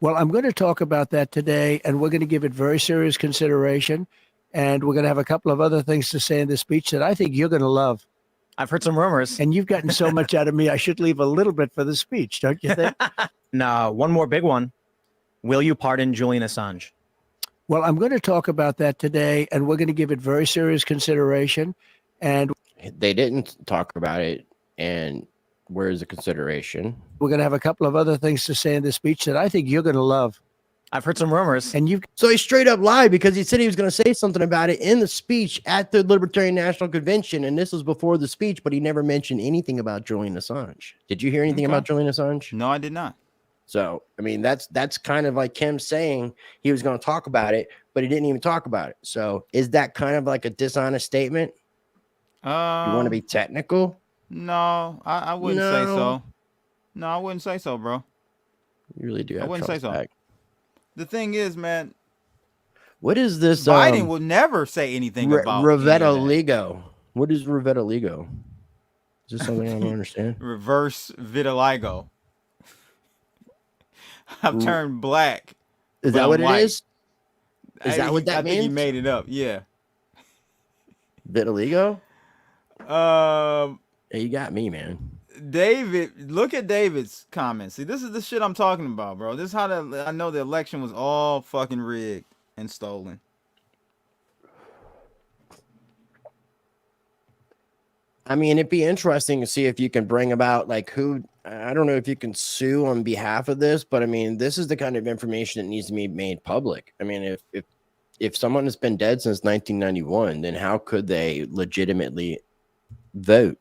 Well, I'm going to talk about that today, and we're going to give it very serious consideration. And we're going to have a couple of other things to say in the speech that I think you're going to love. I've heard some rumors. And you've gotten so much out of me, I should leave a little bit for the speech, don't you think? No, one more big one. Will you pardon Julian Assange? Well, I'm going to talk about that today, and we're going to give it very serious consideration. And they didn't talk about it, and where's the consideration? We're going to have a couple of other things to say in the speech that I think you're going to love. I've heard some rumors. And so he straight up lied because he said he was going to say something about it in the speech at the Libertarian National Convention, and this was before the speech, but he never mentioned anything about Julian Assange. Did you hear anything about Julian Assange? No, I did not. So, I mean, that's kind of like him saying he was going to talk about it, but he didn't even talk about it. So is that kind of like a dishonest statement? You want to be technical? No, I wouldn't say so. No, I wouldn't say so, bro. You really do. I wouldn't say so. The thing is, man. What is this? Biden will never say anything about Rivetta Ligo. What is Rivetta Ligo? Is this something I don't understand? Reverse vitiligo. I've turned black. Is that what it is? Is that what that means? I think you made it up. Yeah. Vitiligo? Hey, you got me, man. David, look at David's comments. See, this is the shit I'm talking about, bro. This is how I know the election was all fucking rigged and stolen. I mean, it'd be interesting to see if you can bring about like who. I don't know if you can sue on behalf of this, but I mean, this is the kind of information that needs to be made public. I mean, if someone has been dead since 1991, then how could they legitimately vote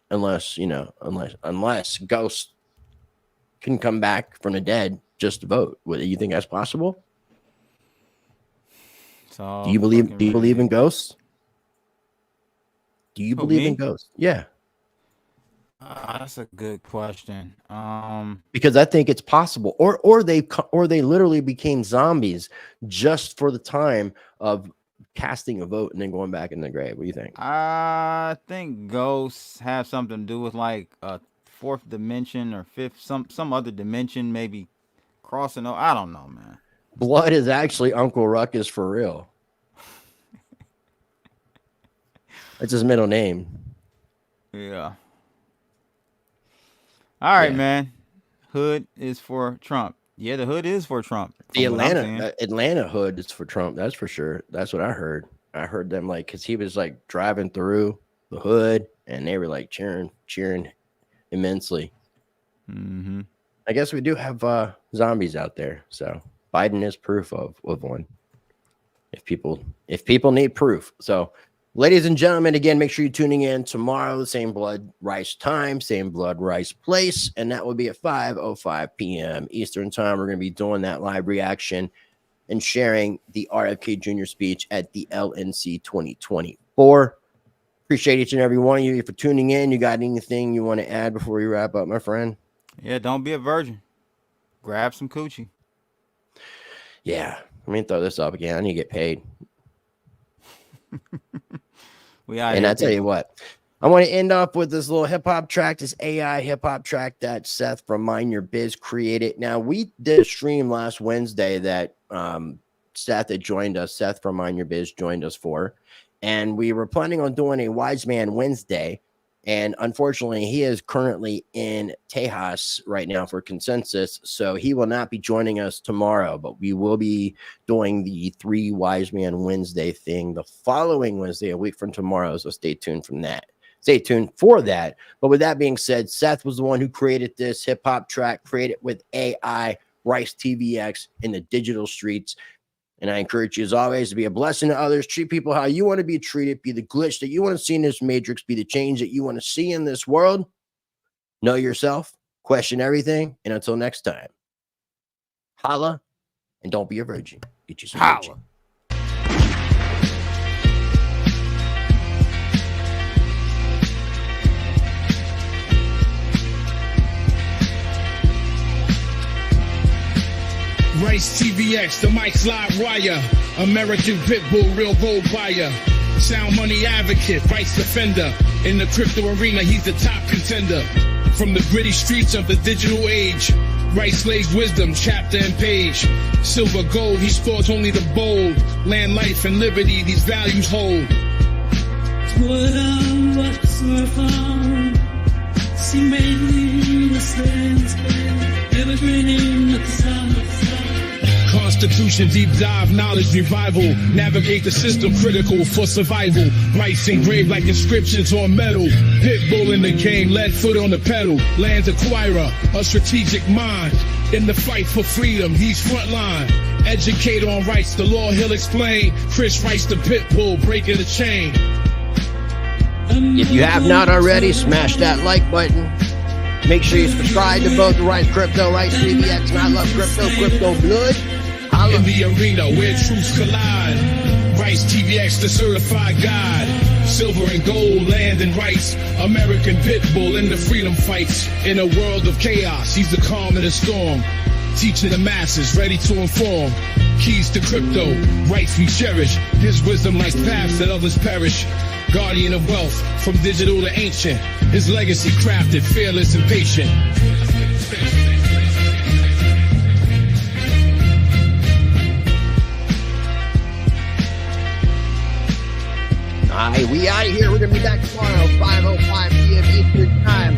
unless ghosts can come back from the dead just to vote. Do you think that's possible? So Do you believe in ghosts? Do you believe in ghosts? Yeah. That's a good question. Because I think it's possible, or they literally became zombies just for the time of casting a vote and then going back in the grave. What do you think? I think ghosts have something to do with like a fourth dimension or fifth, some other dimension, maybe crossing. I don't know, man. Blood is actually Uncle Ruckus for real. That's his middle name. Yeah. All right, Yeah. man. Hood is for Trump. Yeah, the hood is for Trump. The Atlanta hood is for Trump. That's for sure. That's what I heard. I heard them like, because he was like driving through the hood and they were like cheering immensely. Mm-hmm. I guess we do have zombies out there. So Biden is proof of one. If people need proof. So, ladies and gentlemen, again, make sure you're tuning in tomorrow, same blood rice time, same blood rice place, and that will be at 5:05 p.m. Eastern time. We're going to be doing that live reaction and sharing the RFK Jr. speech at the LNC 2024. Appreciate each and every one of you for tuning in. You got anything you want to add before we wrap up, my friend? Yeah, don't be a virgin. Grab some coochie. Yeah, let me throw this up again. I need to get paid. And I tell you what, I want to end up with this little hip hop track, this AI hip hop track that Seth from Mind Your Biz created. Now, we did a stream last Wednesday that Seth had joined us. Seth from Mind Your Biz joined us for, and we were planning on doing a Wise Man Wednesday. And unfortunately, he is currently in Tejas right now for consensus, so he will not be joining us tomorrow, but we will be doing the 3 Wise Man Wednesday thing the following Wednesday, a week from tomorrow, so stay tuned from that. Stay tuned for that. But with that being said, Seth was the one who created this hip-hop track, created with AI, RiceTVx in the digital streets. And I encourage you, as always, to be a blessing to others. Treat people how you want to be treated. Be the glitch that you want to see in this matrix. Be the change that you want to see in this world. Know yourself. Question everything. And until next time, holla and don't be a virgin. Get you some Holla. RiceTVx, the Mike Slide Wire, American Pitbull, real gold buyer, sound money advocate, rights defender. In the crypto arena, he's the top contender. From the gritty streets of the digital age, Rice lays wisdom, chapter and page. Silver, gold, he sports only the bold. Land, life, and liberty, these values hold. Constitution, deep dive, knowledge revival. Navigate the system, critical for survival. Rice engraved like inscriptions on metal. Pitbull in the game, lead foot on the pedal. Land acquirer, a strategic mind. In the fight for freedom, he's frontline. Educate on rights, the law he'll explain. Chris Rice the Pitbull, breaking the chain. If you have not already, smash that like button. Make sure you subscribe to both the Rice Crypto, RiceTVx, and I Love Crypto, Crypto Blood. In the arena where truths collide, RiceTVx, the certified guide. Silver and gold, land and rice. American Pitbull in the freedom fights. In a world of chaos, he's the calm in the storm. Teaching the masses, ready to inform. Keys to crypto, rights we cherish. His wisdom lights paths that others perish. Guardian of wealth, from digital to ancient. His legacy crafted, fearless and patient. All right, we out of here. We're going to be back tomorrow, 5:05 p.m. Eastern time.